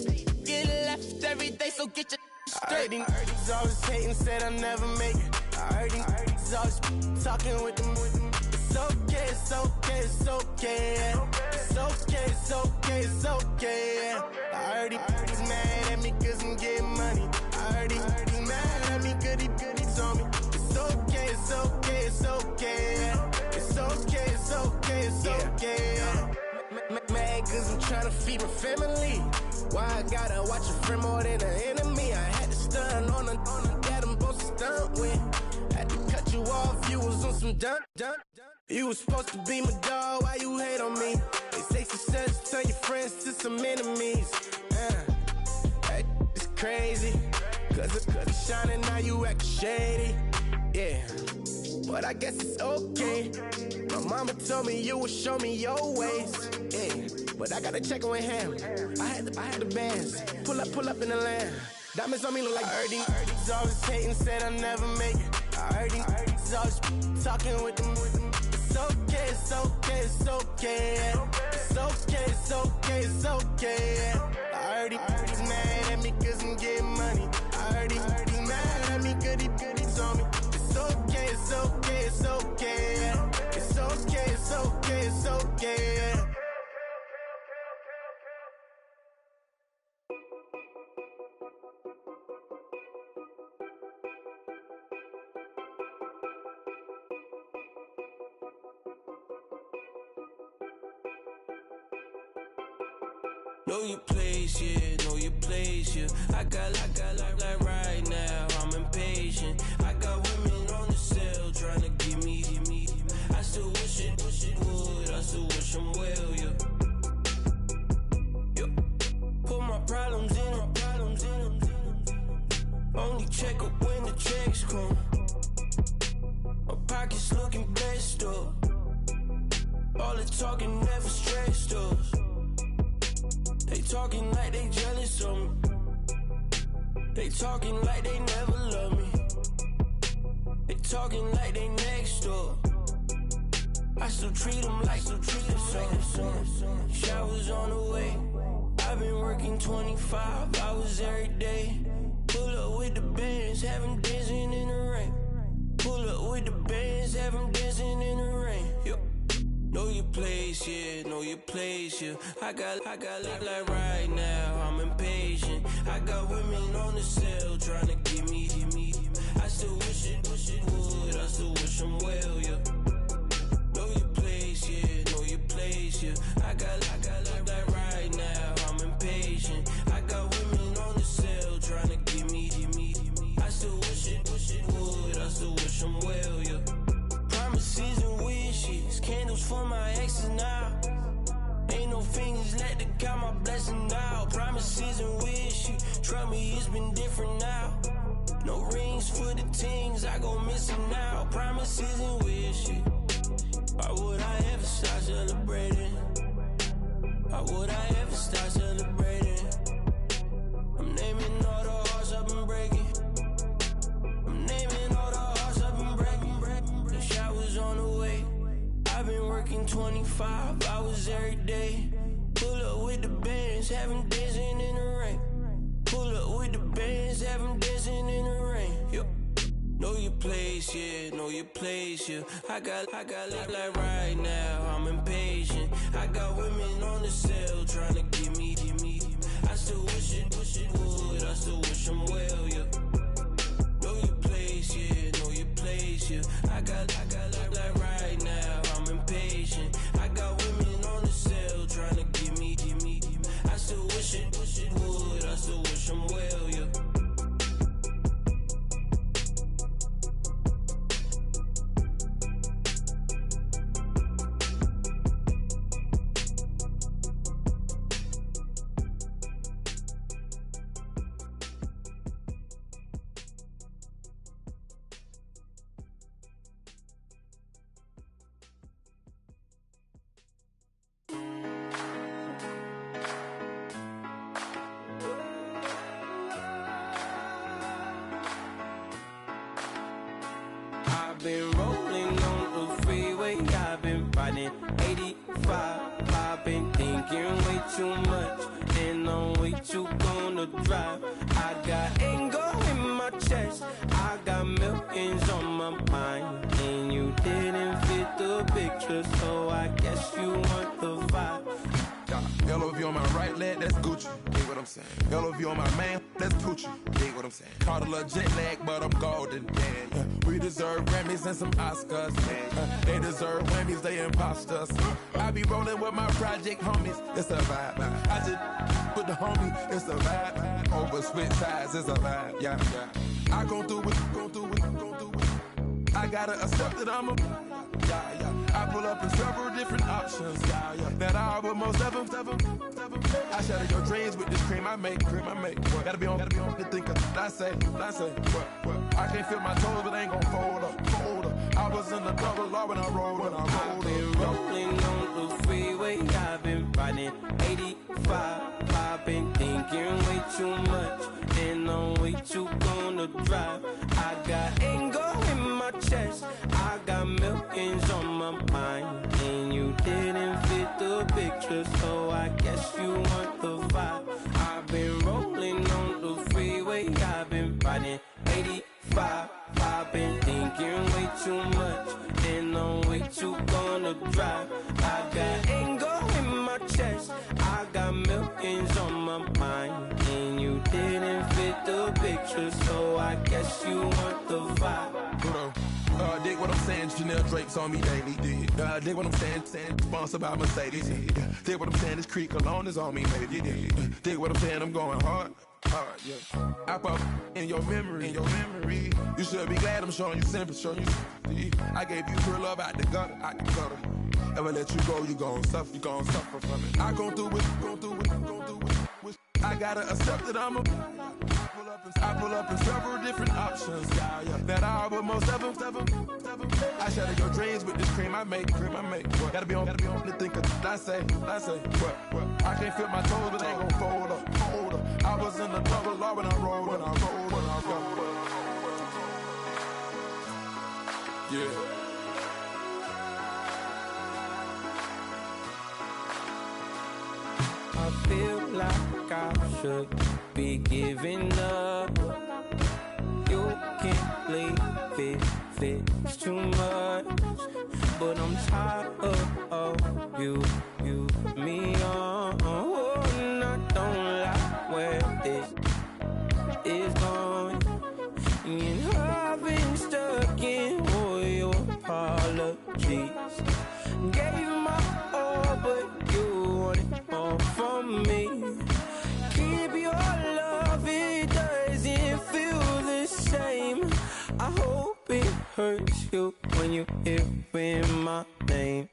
Get left every day, so get your straight. I heard he's always hating, said I'll never make it. I heard he's always talking with them. It's okay, it's okay, it's okay, yeah. It's okay, it's okay, it's okay, yeah. I heard he's mad at me cause I'm getting money. I heard he's mad at me cause he's on me. It's okay, it's okay, it's okay, yeah. It's okay, it's okay, it's okay, yeah. Mad cause I'm tryna feed my family. Why I gotta watch a friend more than an enemy? I had to stun on a that I'm supposed to stunt with. Had to cut you off, you was on some dun. You was supposed to be my dog, why you hate on me? They say success turn your friends to some enemies. That is crazy. Cause it's shining, now you actin' shady. Yeah, but I guess it's okay. My mama told me you would show me your ways. Yeah, but I gotta check with him. I had the bands. Pull up in the land. Diamonds on me look like I heard he's always hating, said I'll never make it. I heard he's always talking with them. It's okay, it's okay, it's okay, yeah. It's okay, it's okay, it's okay, yeah. I heard he's mad at me cause I'm getting money. I heard he's mad at me cause he's on me. It's okay, it's okay, it's okay, yeah. It's okay, it's okay, it's okay, yeah. Know your place, yeah, know your place, yeah. I got like right now, I'm impatient. I got women on the cell trying to give me. I still wish it would, I still wish I'm well, yeah. Put my problems in them. Only check up when the checks come. My pockets looking blessed up. All the talking never stressed us. They talking like they jealous of me. They talking like they never love me. They talking like they next door. I still treat them like some. Showers on the way. I've been working 25 hours every day. Pull up with the bands, have them dancing in the rain. Pull up with the bands, have them dancing in the rain. Yo. Know your place, yeah, know your place, yeah. I got like right now, I'm impatient. I got women on the cell trying to give me. I still wish it would, I still wish I'm well, yeah. Know your place, yeah, know your place, yeah. I got like right now, I'm impatient. I got women on the cell trying to give me. I still wish it would, I still wish I'm well, yeah. Promises and wishes, candles for my exes now. Ain't no fingers, let the count my blessing now. Promises and wishes, Trust me, it's been different now. No rings for the things I go missing now. Promises and wishes. Why would I ever start celebrating? Why would I ever start celebrating? I'm naming all the hearts I've been breaking. I'm naming all the hearts I've been breaking. The shower's on the way. I've been working 25 hours every day. Pull up with the bands, have them dancing in the rain. Pull up with the bands, have them dancing in the rain. Yep. Know your place, yeah, know your place, yeah. I got like right now, I'm impatient. I got women on the cell trying to give me. I still wish it would, I still wish I'm well, yeah. Know your place, yeah, know your place, yeah. I got like right now, I'm impatient. I got women on the cell trying to give me. I still wish it would, I still wish I'm well, yeah. Been rolling on the freeway, I've been riding 85. I've been thinking way too much, and I'm way too gonna drive. I got anger in my chest, I got millions on my mind, and you didn't fit the picture, so I guess you want the vibe. LOV on my right leg, that's Gucci. Dig what I'm saying. LOV on my man, that's Poochie. Dig what I'm saying. Caught a little jet lag, but I'm golden. Yeah. We deserve Grammys and some Oscars. They deserve Whammies, they imposters. I be rolling with my project homies, it's a vibe. I just put the homie, it's a vibe. Over switch sides, it's a vibe. Yeah. I gon' do it. I gotta accept that I'm a. I pull up in several different options. That I would most ever. I shatter your dreams with this cream I make. Gotta be on the thinker. I say. What? I can't feel my toes, but ain't gon' fold up. I was in the double law when I rolled. I've been rolling on the freeway. I've been riding 85. I've been thinking way too much, and I'm way too gonna drive. I got anger in my chest, I got millions on my mind, and you didn't fit the picture, so I guess you want the vibe. I've been rolling on the freeway, I've been riding 85. I've been thinking way too much, and I'm way too gonna drive. I got anger in my chest, I got millions on my mind, and you didn't fit the picture, so I guess you want the vibe. Dig what I'm saying, Chanel drapes on me daily. Dig what I'm saying, sponsored by Mercedes. Dig what I'm saying, this Creek alone is on me, baby. Dig what I'm saying, I'm going hard, yeah. I pop in your memory. You should be glad I'm showing you sympathy. I gave you pure love out the gutter. Ever let you go, you gon' suffer from it. I gon' do it. I gotta accept that I'm a. I pull up in several different options. That I would most ever. I shatter your dreams with this cream I make. What? Gotta be on the thinker. I say. What? I can't feel my toes, but ain't gon' fold up. I was in the double law when I rolled. Yeah. I feel like I should be giving up. You can't leave it's too much. But I'm tired of you, me on. And I don't like where this is going. And I've been stuck in all your apologies. Gave my all, but you wanted more from me. Keep your love, it doesn't feel the same. I hope it hurts you when you hear my name.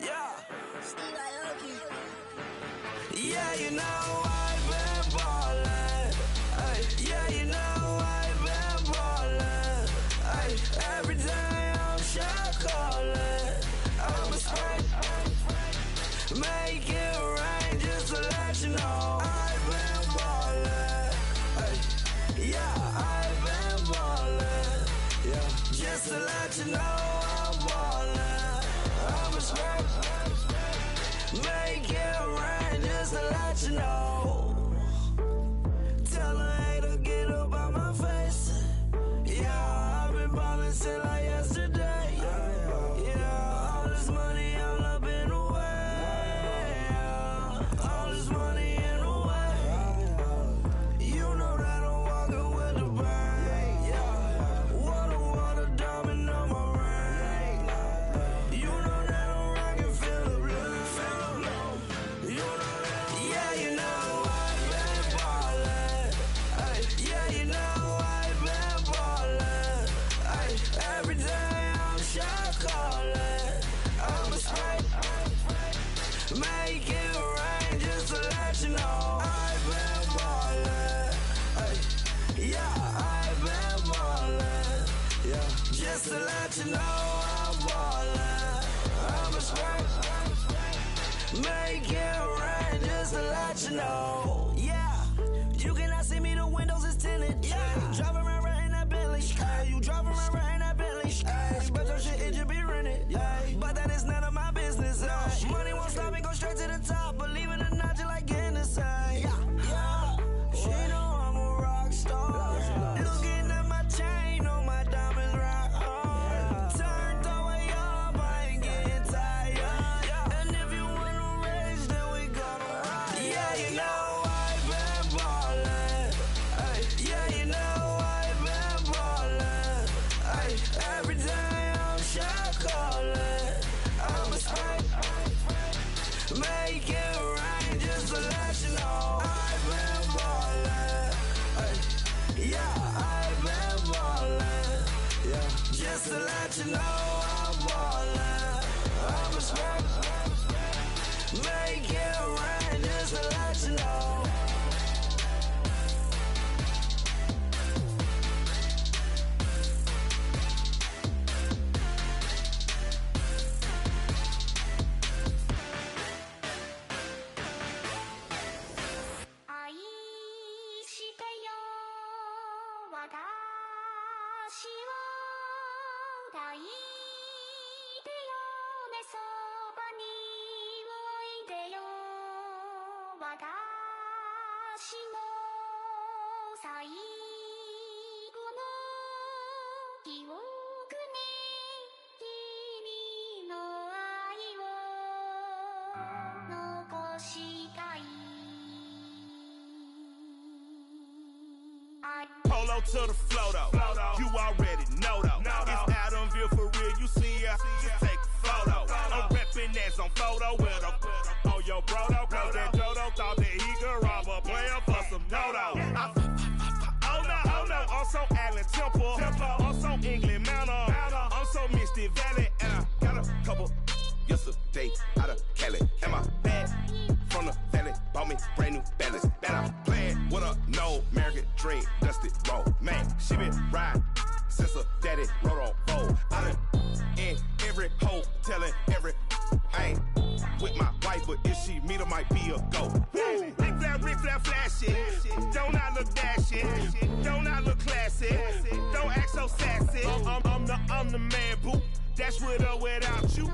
Yeah. Yeah, you know I've been ballin'. Ay, yeah, you know I've been ballin'. Ay, every day I'm shot callin'. I'm a spray. Make it rain just to let you know I've been ballin'. Ay, yeah, I've been ballin'. Yeah, just to let you know I'm ballin'. I'm a spray. Make it rain just to let you know. Tell a hater get up on my face. Yeah, I've been ballin' since like yesterday. Yeah, all this money all up in the way. All this money in the way. You know that I'm walking with the bank. Yeah, water, diamond on my ring. You know that I'm rockin' feel the blue. You know that, yeah, you know I've been ballin'. Ay, yeah, you know I've been ballin'. Ay, every day I'm shot callin'. I'm a spray. Make it rain just to let you know I've been ballin'. Ay, yeah, I've been ballin'. Yeah, just to let you know I'm ballin'. I'm a spray. Make it rain just to let you know. Yeah, you cannot see me, the windows is tinted. Yeah, driving around right in that Bentley. Ay, you driving around right in that Bentley. Ay, but your shit, it should be rented. Ay, but that is none of my business. Ay, money won't stop me, go straight to the top. Believe it or not, you like getting the same. Yeah, she know I'm a rock star. Looking at my chain, on my diamonds rock hard. Turned the way up, I ain't getting tired. And if you wanna raise, then we gonna ride. Yeah, you know I've been ballin'. Ay, yeah, you know I've been ballin'. Ay, every day I'm shot callin'. I'm a spray. Make it rain just to let you know I've been ballin'. Ay, yeah, I've been ballin'. Yeah, just to let you know I'm ballin'. I'm a spray. Make it rain just to let you know. Polo to the flow though. You already know though. It's Adamville for real. You see ya, just take a photo. I'm reppin' that's on photo with a on your bro though. Cause that Dodo thought that he could rob a player for some dodo. Oh no, I'm so Allen Temple. I'm so England Mountain. I'm so Misty Valley. And I got a couple yesterday out of Cali. And my bag from the valley bought me brand new balance. Bet I'm playing with a no American dream, dusty roll. Man, she been riding since her daddy rode on bold. I done in every hole, telling every I ain't with my wife, but if she meet her, might be a go. Rick flat flashy. Don't I look dashy? Don't I look classy? Don't act so sassy. I'm the man, boo. That's with or without you.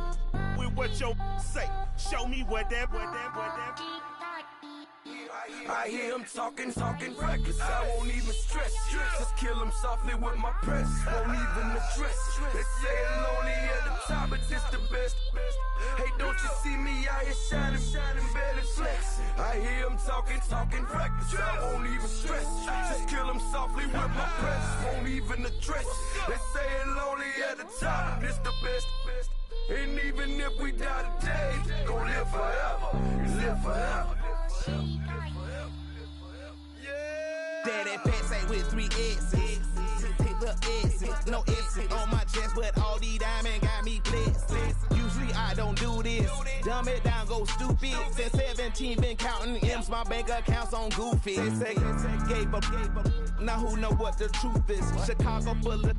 With what your say. Show me what that. I hear him talking reckless. I won't even stress. Just kill him softly with my press. Won't even address. They say it lonely at the top, but it's the best. Hey, don't you see me out here shining, barely flex. I hear him talking reckless. I won't even stress. Just kill him softly with my press. Won't even address. They say it lonely at the top, but it's the best. And even if we die today, gon' live forever. Live forever. Daddy pants ain't with 3 S's. Take the S's, no S's on my chest, but all these diamonds got me blessed. Usually I don't do this. dumb it down, go stupid. Since 17, been counting M's, my bank accounts on Goofy. They say gave up. Now who know what the truth is? Chicago full of,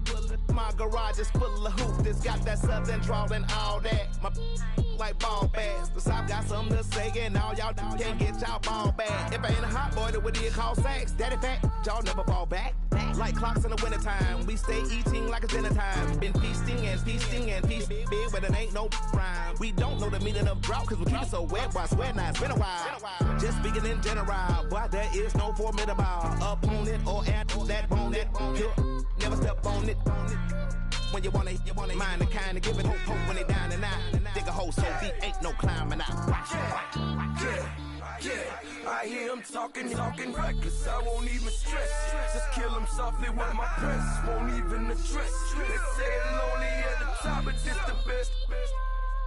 my garage is full of hoopers. Got that southern drawl and all that. My like ball bags. The South got something to say, and all y'all can't get y'all ball back. If I ain't a hot boy, then what do you call sex? Daddy fat, y'all never fall back. Like clocks in the wintertime, we stay eating like it's dinner time. Been feasting and feasting and feasting big, but it ain't no rhyme. We don't know the meaning of drought, cause we keep it so wet, boy, I swear now it's been a while. Just speaking in general, boy, there is no formidable opponent or at that bone that never step on it. When you want it, mind the kind of give it hope when they down and out. Dig a hole so deep, ain't no climbing out. Yeah, I hear him talking reckless, I won't even stress. Just kill him softly with my press, won't even address. They say it lonely at the top, but this the best.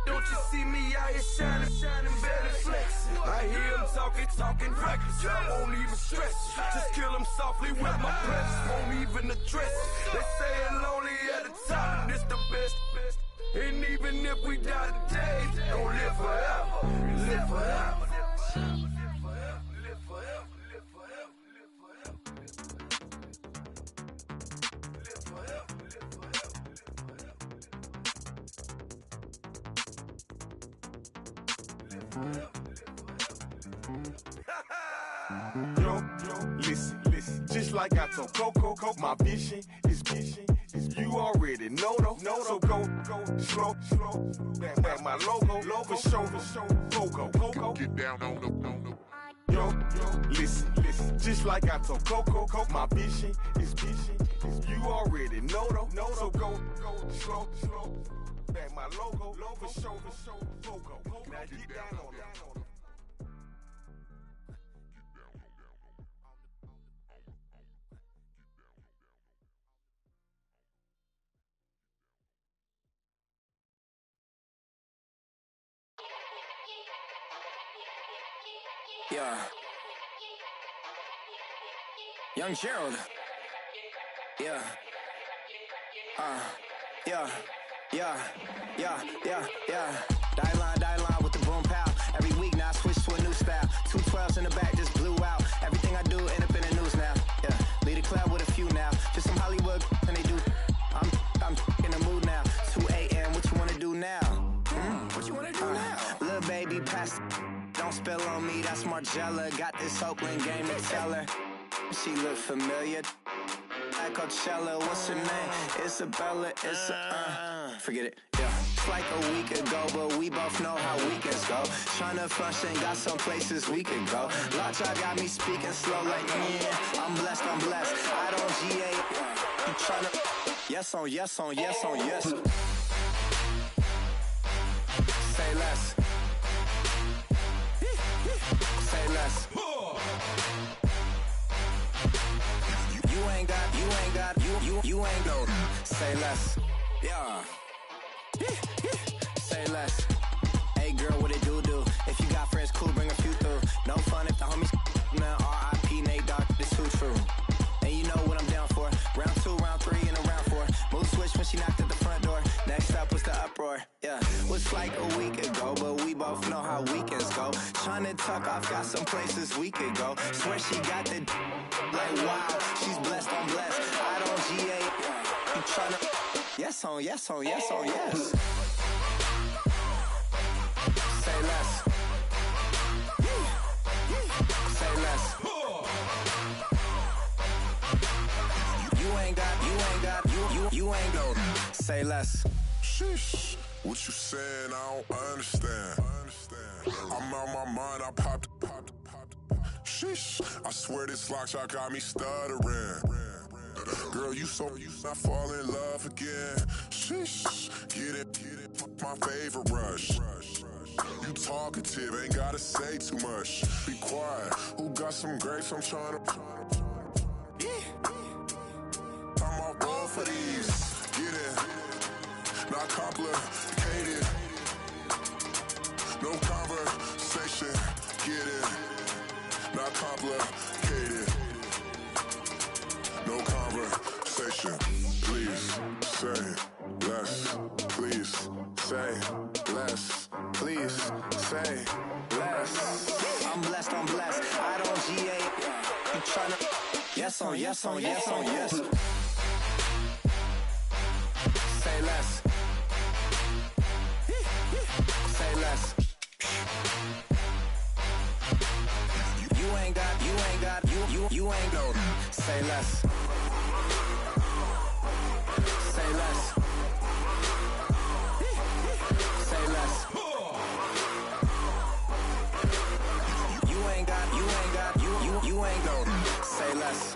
Don't you see me out here shining, better flexing. I hear him talking reckless, I won't even stress. Just kill him softly with my press, won't even address. They say it lonely at the top, but this the best. And even if we die today, don't live forever, live forever. Yo, listen, just like I told Coco, my vision is you already know though. So go, slow, back my logo, for show, Coco, get down on the. Yo, listen, just like I told Coco, my vision is you already know though. So go, slow, back my logo, for show, Coco, now get down on it. Yeah. Young Gerald. Yeah. Die line with the boom pow. Every week now I switch to a new style. 212s in the back just blew out. Everything I do end up in the news now. Yeah. Lead a club with a few now. Just some Hollywood and they do. I'm in the mood now. 2 a.m. What you wanna do now? What you wanna do now? Little baby pass. Don't spill on me, that's Margella. Got this Oakland game to tell her. She look familiar. Like Coachella, what's her name? Isabella, forget it, yeah. It's like a week ago, but we both know how weekends go. Tryna function, got some places we could go. Lot y'all got me speaking slow like, yeah, I'm blessed. I don't GA. You tryna, yes on yes. Say less. Say less. You ain't no. Say less. Yeah. Say less. Hey girl, what it do? If you got friends, cool, bring a few through. No fun if the homies now R.I.P. Nate Dogg, it's too true. And you know what I'm down for. Round 2, round 3, and a round 4. Mood switch when she knocked at the front door. Next up was the uproar. Yeah, was like a week ago, but we both know how weekends go. Tryna tuck off, got some places we could go. Swear she got the like wow, she's blessed, I'm blessed. I don't GA. You tryna yes on yes. Say less. Say less. You ain't no. Say less. Sheesh. What you saying? I don't understand. I'm out my mind. I popped. Sheesh. I swear this lock shot got me stuttering. Girl, you not fall in love again. Sheesh. Get it. My favorite rush. You talkative, ain't gotta say too much. Be quiet. Who got some grapes? I'm trying to. I'm all roll for these. Get it. Not complicated. No conversation. Get it. Not complicated. No conversation. Please say less. Please say less. Please yes on yes on yes on yes. Say less. Say less. You ain't got, you ain't go. Say less. Say less. Say less. You ain't got, you ain't go. Say less.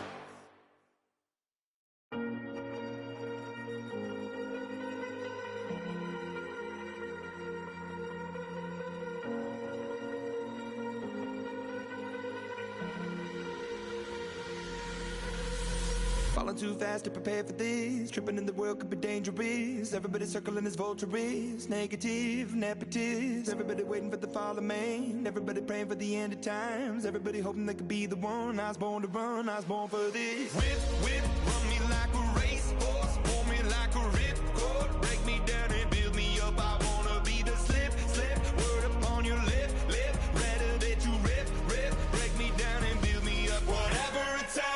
Falling too fast to prepare for this. Tripping in the world could be dangerous. Everybody circling as vultures. Negative, nepotist. Everybody waiting for the fall of man. Everybody praying for the end of times. Everybody hoping they could be the one. I was born to run, I was born for this. Whip, whip, run me like a racehorse. Pull me like a ripcord. Break me down and build me up. I wanna be the slip, slip. Word upon your lip, lip. Rather that you rip, rip. Break me down and build me up. Whatever it takes.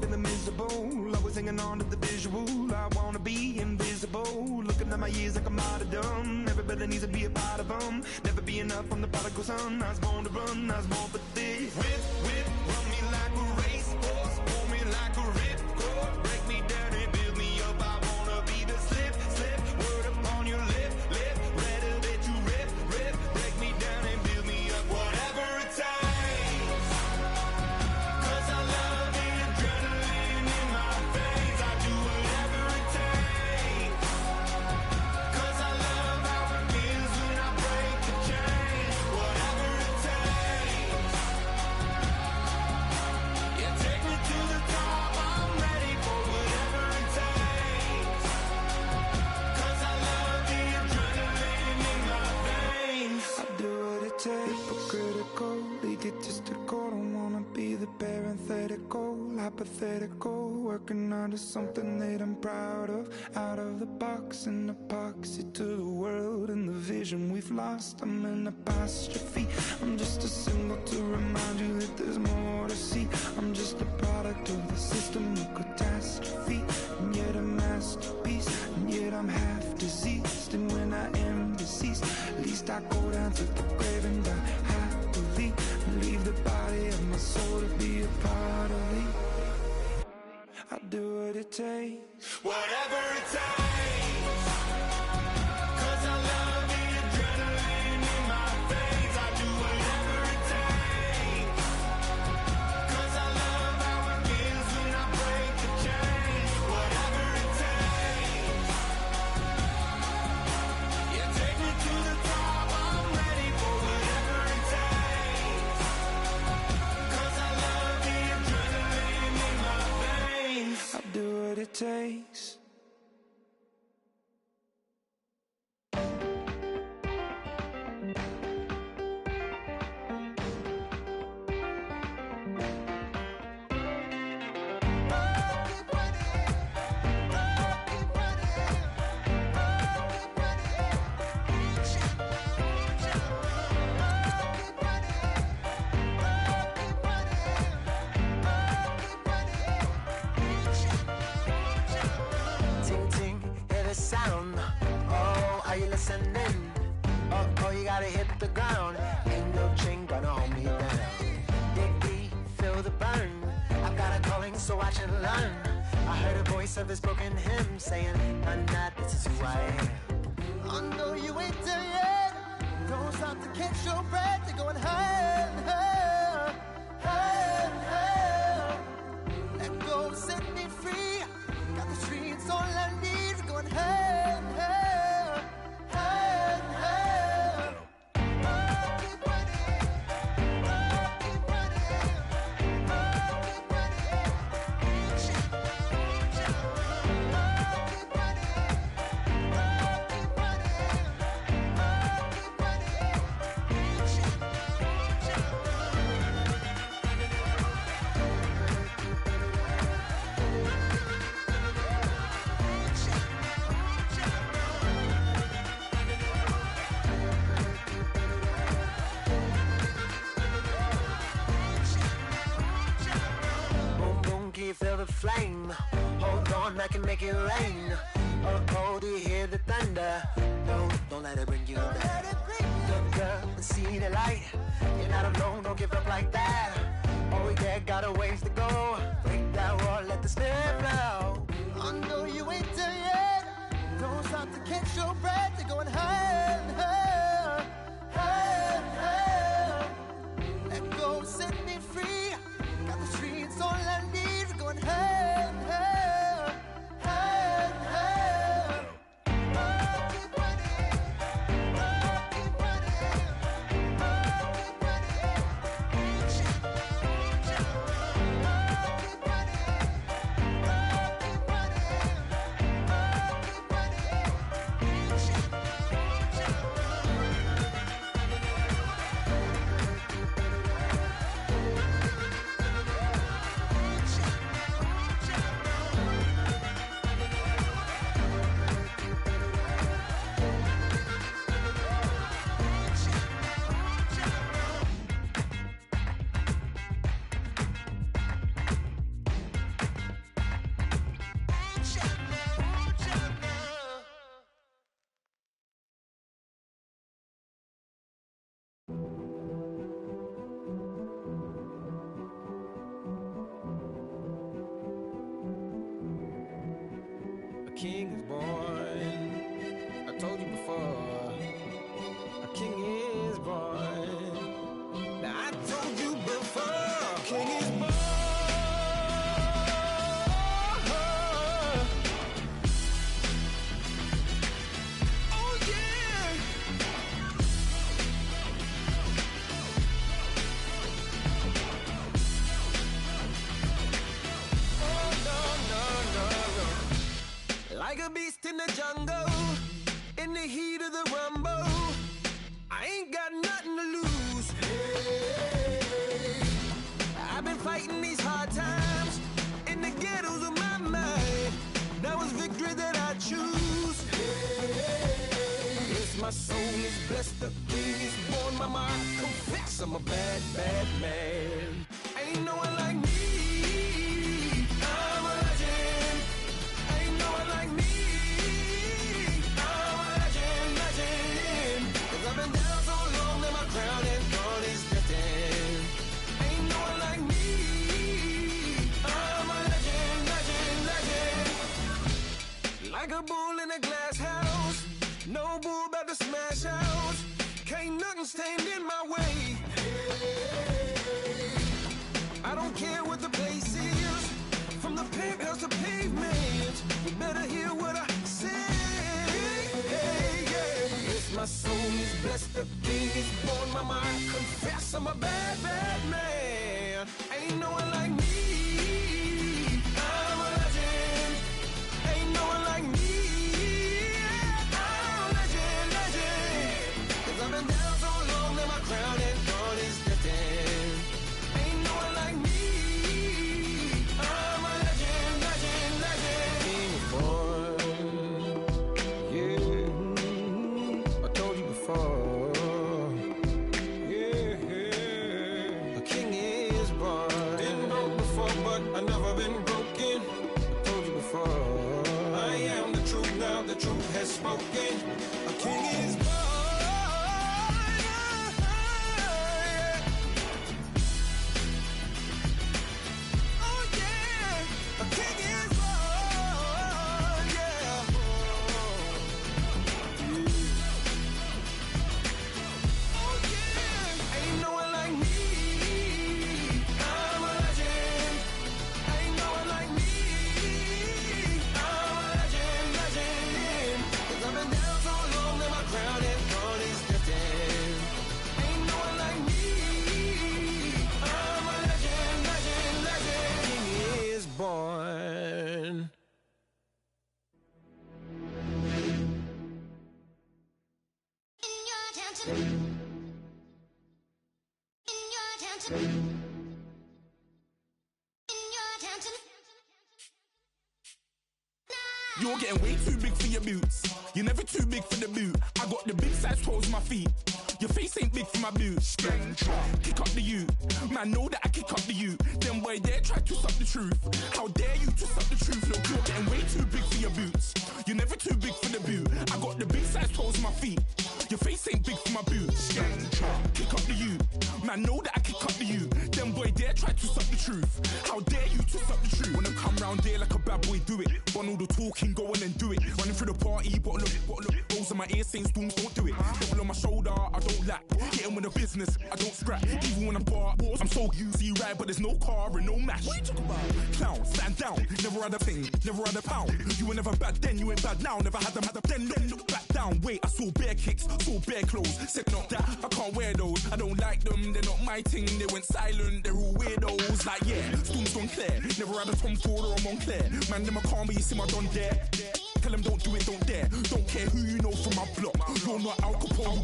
Feeling miserable, always hanging on to the visual. I wanna be invisible. Looking at my years like I'm out of dumb. Everybody needs to be a part of them. Never be enough from the prodigal son. I was born to run, I was born for this. Whip, whip, run me like a racehorse. Pull me like a ripcord. Break me down and build me up. I wanna be the slip, slip. Word upon your lip, lip. Rather that you rip, rip. Break me down and build me up. Whatever it takes. Hypothetical, working under something that I'm proud of. Out of the box, an epoxy to the world and the vision we've lost. I'm an apostrophe. I'm just a symbol to remind you that there's more to see. I'm just a product of the system of catastrophe, and yet a masterpiece, and yet I'm half diseased. And when I am deceased, at least I go down to the grave and die happily, and leave the body of my soul to be a part of me. I do what it takes, whatever it takes. Cause I love the adrenaline in my veins. I do whatever it takes. Cause I love how it feels when I break the chains. Whatever it takes. Yeah, take me to the top. I'm ready for whatever it takes. Cause I love the adrenaline in my veins. I do what it takes. Oh, you gotta hit the ground. Ain't no chain gonna hold me down. Dig deep, feel the burn. I've got a calling, so I should learn. I heard a voice of this broken hymn saying, "I'm not, this is who I am." I know you ain't there yet. Don't stop to catch your breath. You're going higher, higher, higher, higher. Let go, set me free. Got the streets all I need. We're going higher, higher, higher, higher. Oh, keep running. Oh, keep running. Oh, keep running. can make it rain. Oh, do you hear the thunder? Don't let it bring you down. Look up and see the light. You're not alone, don't give up like that. Oh yeah, got a ways to go. Break that wall, let the spirit flow. I know you ain't there yet. Don't stop to catch your breath. You're going higher and higher, higher and higher. Let go, set me free. Got the streets all I need. We're going higher and higher, higher and higher. Oh, keep running. Oh, keep running. Oh, keep running. Reach out, reach out. Oh, keep running. Oh, keep running. Oh, keep running. Reach out, reach out. A king is born. I told you before. A king is born. Now I told you before. A king is born. Oh yeah. Oh no, no, no, no. Like a beast in the jungle, in the heat of the rumble, I ain't got nothing to lose. Hey, I've been fighting these hard times in the ghettos of my mind. Now it's victory that I choose. Hey, yes, my soul is blessed, the king is born. Mama, I confess I'm a bad, bad man. Ain't no one like me. I'm a legend. Ain't no one like me. I'm a legend, legend. 'Cause I've been down so long that my crown and throne is destined. Ain't no one like me. I'm a legend, legend, legend. Like a bull in a glass house. No bull about to smash out. Can't nothing stand in my way. I don't care what the place is. From the penthouse to pavement, you better hear what I say. Hey, yeah. Yes, my soul is blessed, the king is born. Mama, I confess I'm a bad, bad man. Ain't no one like me. I'm a legend. Ain't no one like me. I'm a legend, legend. 'Cause I've been down so long that my crown and throne is destined. Ain't no one like me. I'm a legend, legend, legend. King is born. Yeah, I told you before. Yeah, a king is born. Been broke before, but I never been broken. I told you before. I am the truth now, the truth has spoken. A king is born. Oh yeah, a king is born. Yeah. Oh yeah, ain't no one like me. I'm a legend. Ain't no one like me. I'm a legend, legend. 'Cause I've been down so long that my crown and throne is destined. Ain't no one like me. I'm a legend, legend, legend. King is born. You're getting way too big for your boots. You're never too big for the boot. I got the big size toes on my feet. Your face ain't big for my boots. Kick up the you. Man, know that I kick up the you. Them boy there try to suck the truth. How dare you to suck the truth? Look, you're getting way too big for your boots. You're never too big for the boot. I got the big size toes on my feet. Your face ain't big for my boots. Kick up the you. Man, know that I kick up the you. Them boy there try to suck the truth. How dare you to suck the truth? When I come round there like a bad boy, do it. Bun all the talking, go on and do it. Running through the party, bottle up. Rolls in my ear saying storms, don't do it. Double on my shoulder, I don't lack. Getting with the business, I don't scrap. Even when I'm bar, I'm so easy right, but there's no car and no match. What you talking about? Clown, stand down. Never had a thing, never had a pound. You were never bad then, you ain't bad now. Never had them, then look back down. Wait, I saw bare kicks, saw bare clothes. Said not that, I can't wear those. I don't like them, they're not my thing. They went silent, they're all weirdos. Like yeah, storms gone clear. Never had a Tom Ford or a Montclair. Man, them a calm, but you see my done there. Tell them don't do it, don't dare. Don't care who you know from my block. You're not Al Capone,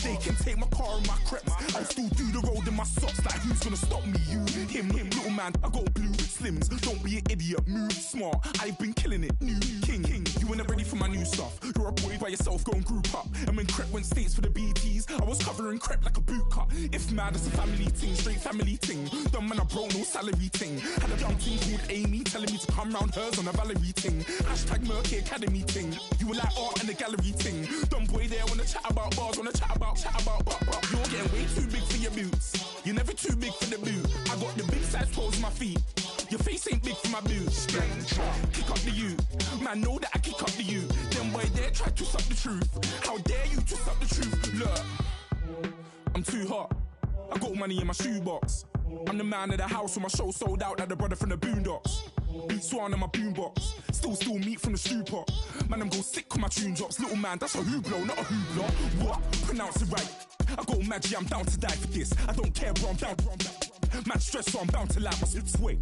They can take my car and my creps. I'll still do the road in my socks. Like who's gonna stop me? You, him, little man. I got blue slims. Don't be an idiot, move smart. I've been killing it, new king. You ain't ready for my new stuff. You're a boy by yourself, go and group up. And when Crep went states for the BTs, I was covering Crep like a boot cut. If mad, it's a family ting, straight family ting. Dumb man, I broke no salary ting. Had a young ting called Amy telling me to come round hers on a Valerie ting. Hashtag Murky Academy ting. You were like art and the gallery ting. Dumb boy there wanna chat about bars, wanna chat about. You're getting way too big for your boots. You're never too big for the boot. I got the big size toes on my feet. Your face ain't big for my boots. Kick up the you. Man, know that I kick up the you. Them boy there try to suck the truth. How dare you to suck the truth? Look, I'm too hot. I got money in my shoebox. I'm the man of the house when my show sold out like the brother from the Boondocks. Beat Swan in my boombox. Still meat from the stew pot. Man, I'm go sick when my tune drops. Little man, that's a hooplo, not a hoopla. What? Pronounce it right. I go mad, yeah, I'm down to die for this. I don't care, bro, I'm down. Man stressed, so I'm bound to like my slips. Wait,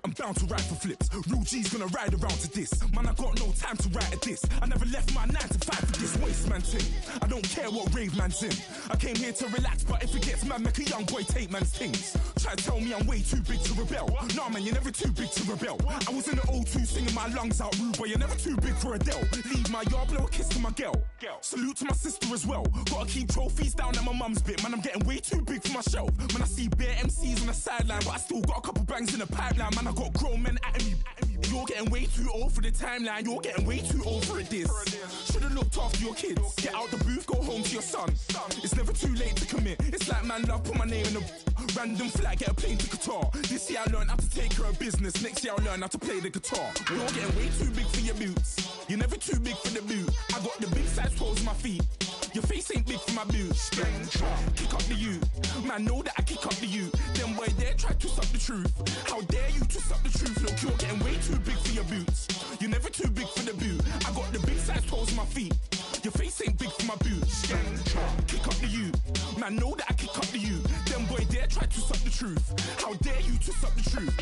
I'm bound to ride for flips. Real G's gonna ride around to this. Man, I got no time to write at this. I never left my 9 to 5 for this waste man thing. I don't care what rave man's in. I came here to relax, but if it gets mad, make a young boy take man's things. Try to tell me I'm way too big to rebel. Nah, man, you're never too big to rebel. I was in the O2 singing my lungs out, rude, but you're never too big for Adele. Leave my yard, blow a kiss to my girl. Salute to my sister as well. Gotta keep trophies down at my mum's bit. Man, I'm getting way too big for my shelf. Man, I see bare MCs on the sideline, but I still got a couple bangs in the pipeline. Man, I got grown men at me. You're getting way too old for the timeline. You're getting way too old for this. Should've looked after your kids. Get out the booth, go home to your son. It's never too late to commit. It's like man love, put my name in a random flat, get a plane to Qatar. This year I learned how to take care of business. Next year I'll learn how to play the guitar. You're getting way too big for your boots. You're never too big for the boot. I got the big size toes on my feet. Your face ain't big for my boots. Kick up the you. Man, know that I kick up the you. Them boy there try to suck the truth. How dare you to suck the truth? Look, you're getting way too big for your boots. You're never too big for the boot. I got the big size toes on my feet. Your face ain't big for my boots. Kick up the you. Man, know that I kick up the you. Them boy there try to suck the truth. How dare you to suck the truth?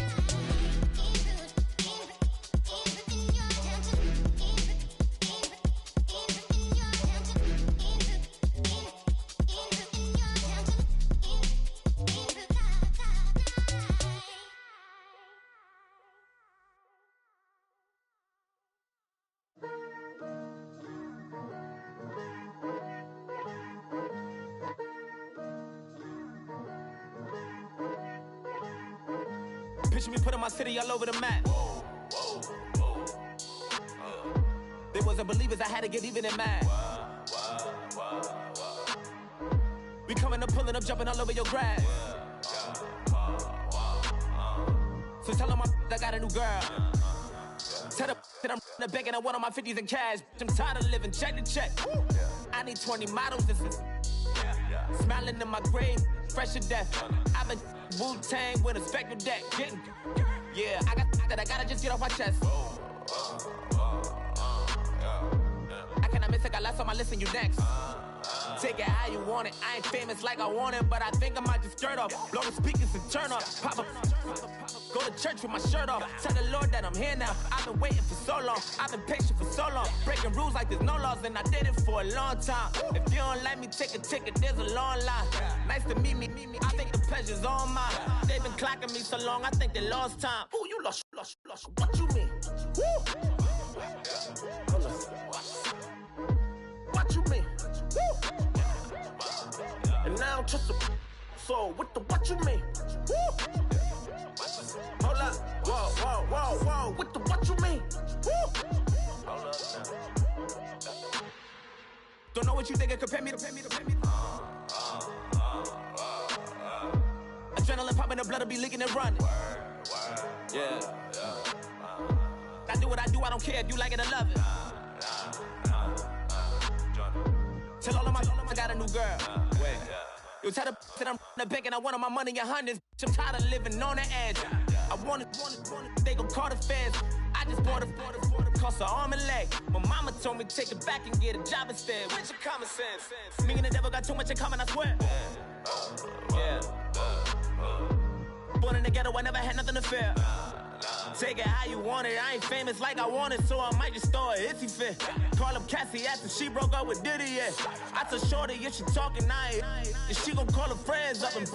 Picture me putting my city all over the map. They wasn't believers, I had to get even in mad. We coming up, pulling up, jumping all over your grass. So tell them I got a new girl. Tell them that I'm the bank and I want all my 50s in cash. I'm tired of living check to check. I need 20 models, this is smiling in my grave, fresh to death. I've been Wu-Tang with a spectral deck. Yeah, I got that, I gotta just get off my chest. I cannot miss it, got last on my list and you next. Take it how you want it, I ain't famous like I want it, but I think I might just skirt off. Blow the speakers and turn up, pop up. Go to church with my shirt off. Tell the Lord that I'm here now. I've been waiting for so long. I've been patient for so long. Breaking rules like there's no laws, and I did it for a long time. If you don't let me take a ticket, there's a long line. Nice to meet me. I think the pleasure's all mine. They've been clocking me so long, I think they lost time. Ooh, you lost. What you mean? Woo! What you mean? Woo! So, what you mean? Woo! Hold up. Whoa. What you mean? Woo! Hold up now. Don't know what you think, compare me to. Adrenaline popping, the blood will be leaking and running. Yeah. I do what I do, I don't care if you like it or love it. Tell all of my I got a new girl. Wait. You tell the that I'm the bank and I want my money in hundreds. I'm tired of living on the edge. I want it, they gon' call the feds. I just bought a cost an arm and leg. My mama told me take it back and get a job instead. Where's your common sense? Me and the devil got too much in common, I swear. Yeah. Born in the ghetto, I never had nothing to fear. Take it how you want it. I ain't famous like I want it, so I might just throw it if he fit. Call up Cassie after she broke up with Diddy, yeah. I told Shorty if she talking, and she gon' call her friends up and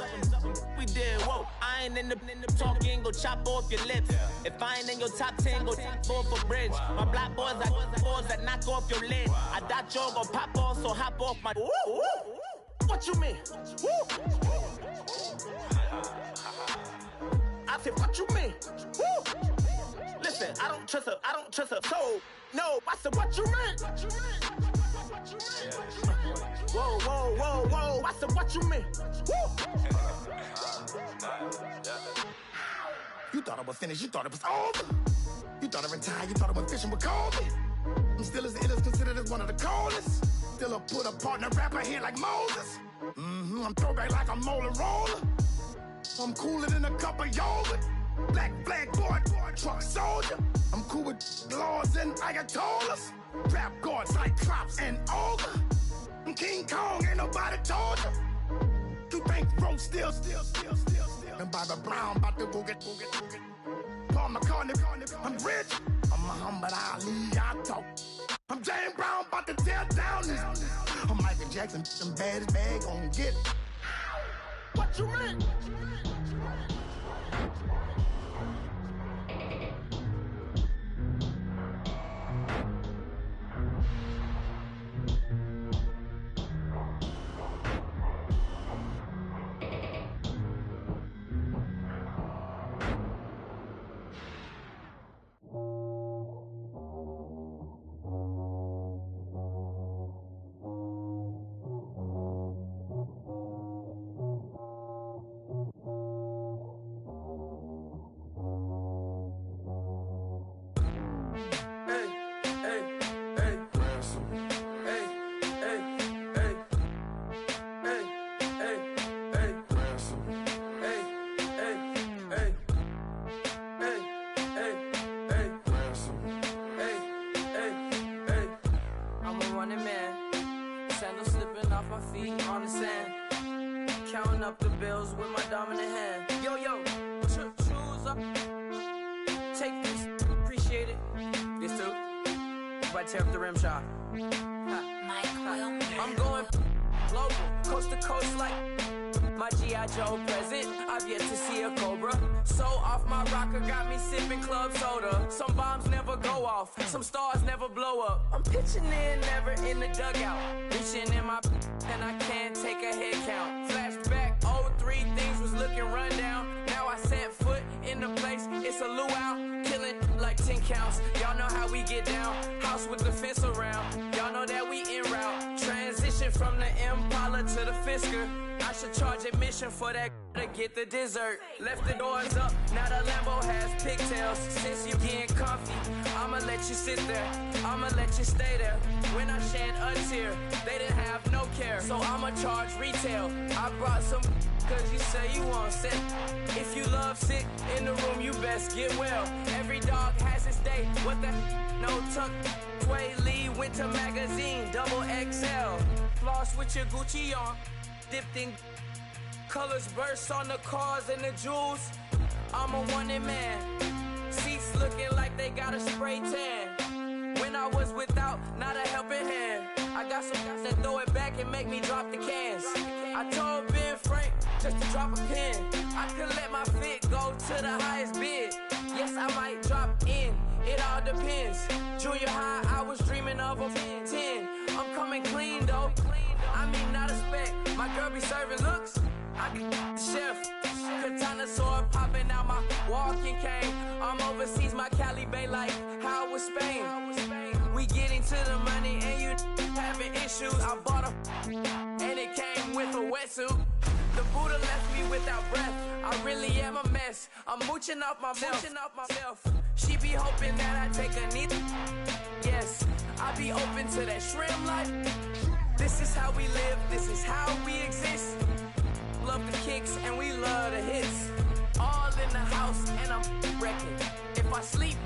we did, whoa. I ain't in the talking, go chop off your lips. If I ain't in your top 10, go top 4 for bridge. My black boys, I got boys that knock off your lid. I thought y'all gon' pop off, so hop off my. What you mean? I said, what you mean? Woo! Listen, I don't trust her. So, no, I said, what you mean? Whoa. I said, what you mean? Woo! You thought I was finished, you thought it was over. You thought I retired, you thought I went fishing with Kobe. I'm still as ill as considered as one of the coldest. Still a put a partner rapper here like Moses. I'm throwback like a molar roller. I'm cooler than a cup of yogurt. Black flag boy, truck soldier. I'm cool with laws and ayatollahs. Rap god, Cyclops and ogre. I'm King Kong, ain't nobody told you. You think bro still. And Bobby Brown about to go get. Paul McCartney, I'm rich. I'm Muhammad Ali, I talk. I'm James Brown, about to tear down this. I'm Michael Jackson, them bad as bad, gon' get it. What you mean? Tear up the rim shot. I'm going global, coast to coast like my G.I. Joe present. I've yet to see a Cobra. So off my rocker got me sipping club soda. Some bombs never go off, some stars never blow up. I'm pitching in, never in the dugout. Reaching in my and I can't take a head count. Flashback, 03, things was looking rundown. Now I set foot in the place, it's a luau. Killing like 10 counts. Y'all know how we get down. House with the fence around. Y'all know that we en route. Transition from the Impala to the Fisker. I should charge admission for that to get the dessert. Left the doors up, now the Lambo has pigtails. Since you getting comfy, I'ma let you sit there. I'ma let you stay there. When I shed a tear, they didn't have no care. So I'ma charge retail. I brought some cause you say you want sick. If you love sick in the room, you best get well. Every dog has its day. What the no tuck. Sway Lee, Winter Magazine, double XL. Floss with your Gucci on. Dipped in colors burst on the cars and the jewels. I'm a wanted man. Seats looking like they got a spray tan. When I was without, not a helping hand. I got some guys that throw it back and make me drop the cans. I told Ben Frank just to drop a pin. I could let my fit go to the highest bid. Yes, I might drop in, it all depends. Junior high, I was dreaming of a 10. I'm coming clean though. I mean, not a spec. My girl be serving looks. I got the chef. Katana sword popping out my walking cane. I'm overseas, my Cali Bay like how was Spain. We getting to the money and you having issues. I bought a and it came with a wetsuit. The Buddha left me without breath. I really am a mess. I'm mooching off my mouth. She be hoping that I take a knee. Yes, I be open to that shrimp life. This is how we live. This is how we exist. Love the kicks and we love the hits. All in the house and I'm wrecking. If I sleep,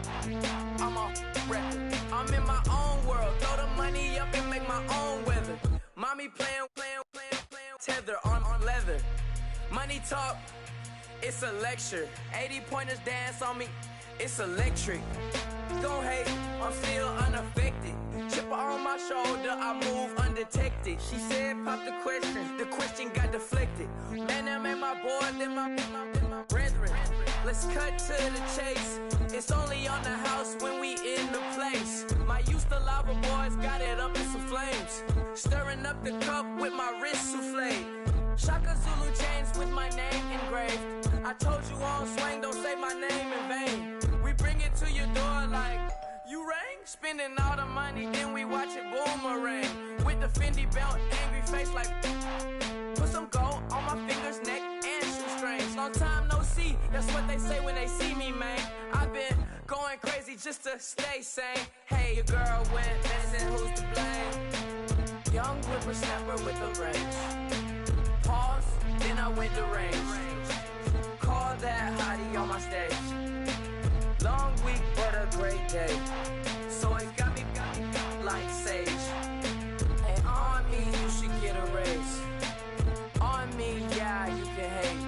I'm on record. I'm in my own world. Throw the money up and make my own weather. Mommy playing tether on leather. Money talk, it's a lecture. 80 pointers dance on me, it's electric. Don't hate, I'm still unaffected. Chipper on my shoulder, I move undetected. She said pop the question got deflected. Man, that made my boy, then my brethren. Let's cut to the chase. It's only on the house when we in the place. My used to lava boys got it up in some flames. Stirring up the cup with my wrist souffle. Shaka Zulu chains with my name engraved. I told you on swing, don't say my name in vain. We bring it to your door like, you rang? Spending all the money, then we watch it boomerang. With the Fendi belt, angry face like, put some gold on my fingers, neck, and shoestrings. Long time no see, that's what they say when they see me, man. I've been going crazy just to stay sane. Hey, your girl went missing, who's to blame? Young whippersnapper with a range. Pause, then I went to range. Call that hottie on my stage. Long week, but a great day. So it got me like sage. And on me, you should get a raise. On me, yeah, you can hate.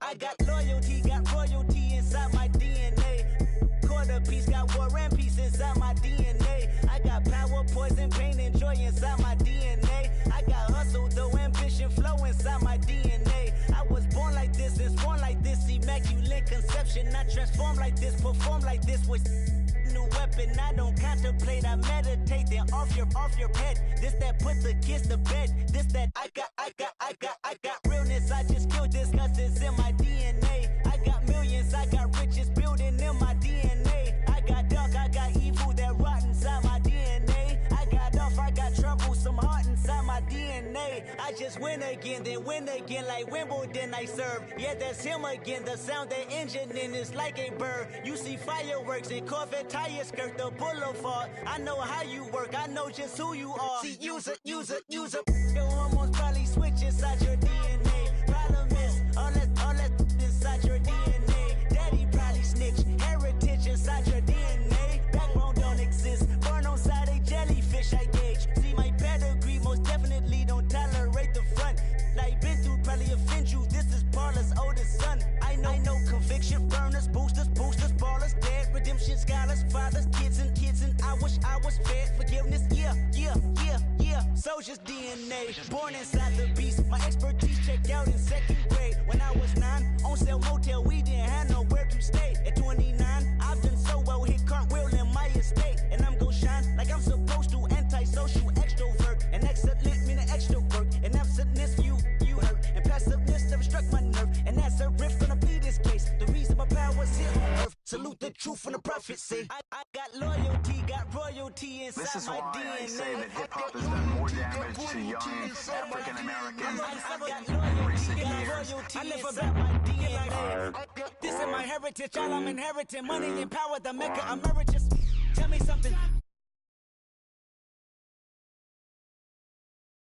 I got loyalty, got royalty inside my DNA. Quarter piece, got war and peace inside my DNA. I got power, poison, pain, and joy inside my DNA. I got hustle, though, ambition, flow inside my DNA. I was born like this, and born like this, immaculate conception. I transform like this, perform like this with new weapon. I don't contemplate, I meditate, then off your head. This that put the kids to bed. This that I got realness. I just killed this cause it's in my DNA. I got millions, I got riches building in my DNA. I got dark, I got evil that rot inside my DNA. I got off, I got trouble, some heart inside my DNA. I just win again, then win again like Wimbledon I serve. Yeah, that's him again, the sound that engine in is like a bird. You see fireworks and Corvette tires skirt the boulevard. I know how you work, I know just who you are. See, use it. Your hormones probably switch inside your DNA. Problem is, all that inside your DNA. Daddy probably snitch, heritage inside your DNA. Backbone don't exist, born on side a jellyfish I gauge. See my pedigree, most definitely don't tolerate the front. Like been through probably offend you, this is Paula's oldest son. I know conviction, burners, boosters, ballers, dead, redemption, scholars, fathers, kids and I wish I was fed. Forgiveness, yeah. Soldier's DNA, born inside the beast. My expertise checked out in second grade. When I was 9, on sale motel, we didn't have nowhere to stay. At 29, I've done so well, hit cartwheel in my estate. And I'm gon' shine like I'm supposed to, antisocial extrovert. And excellent meaning extra work. And absentness, you hurt. And passiveness never struck my nerve. And that's a riff, gonna plead this case. The reason my power's here on earth. Salute the truth from the prophecy. I got loyalty, got royalty inside This is my why DNA. I say that hip-hop has done more damage to young African Americans than recent years. I live about my DNA. This is my heritage, all I'm inheriting. Money and power, the maker emeritus. Tell me something,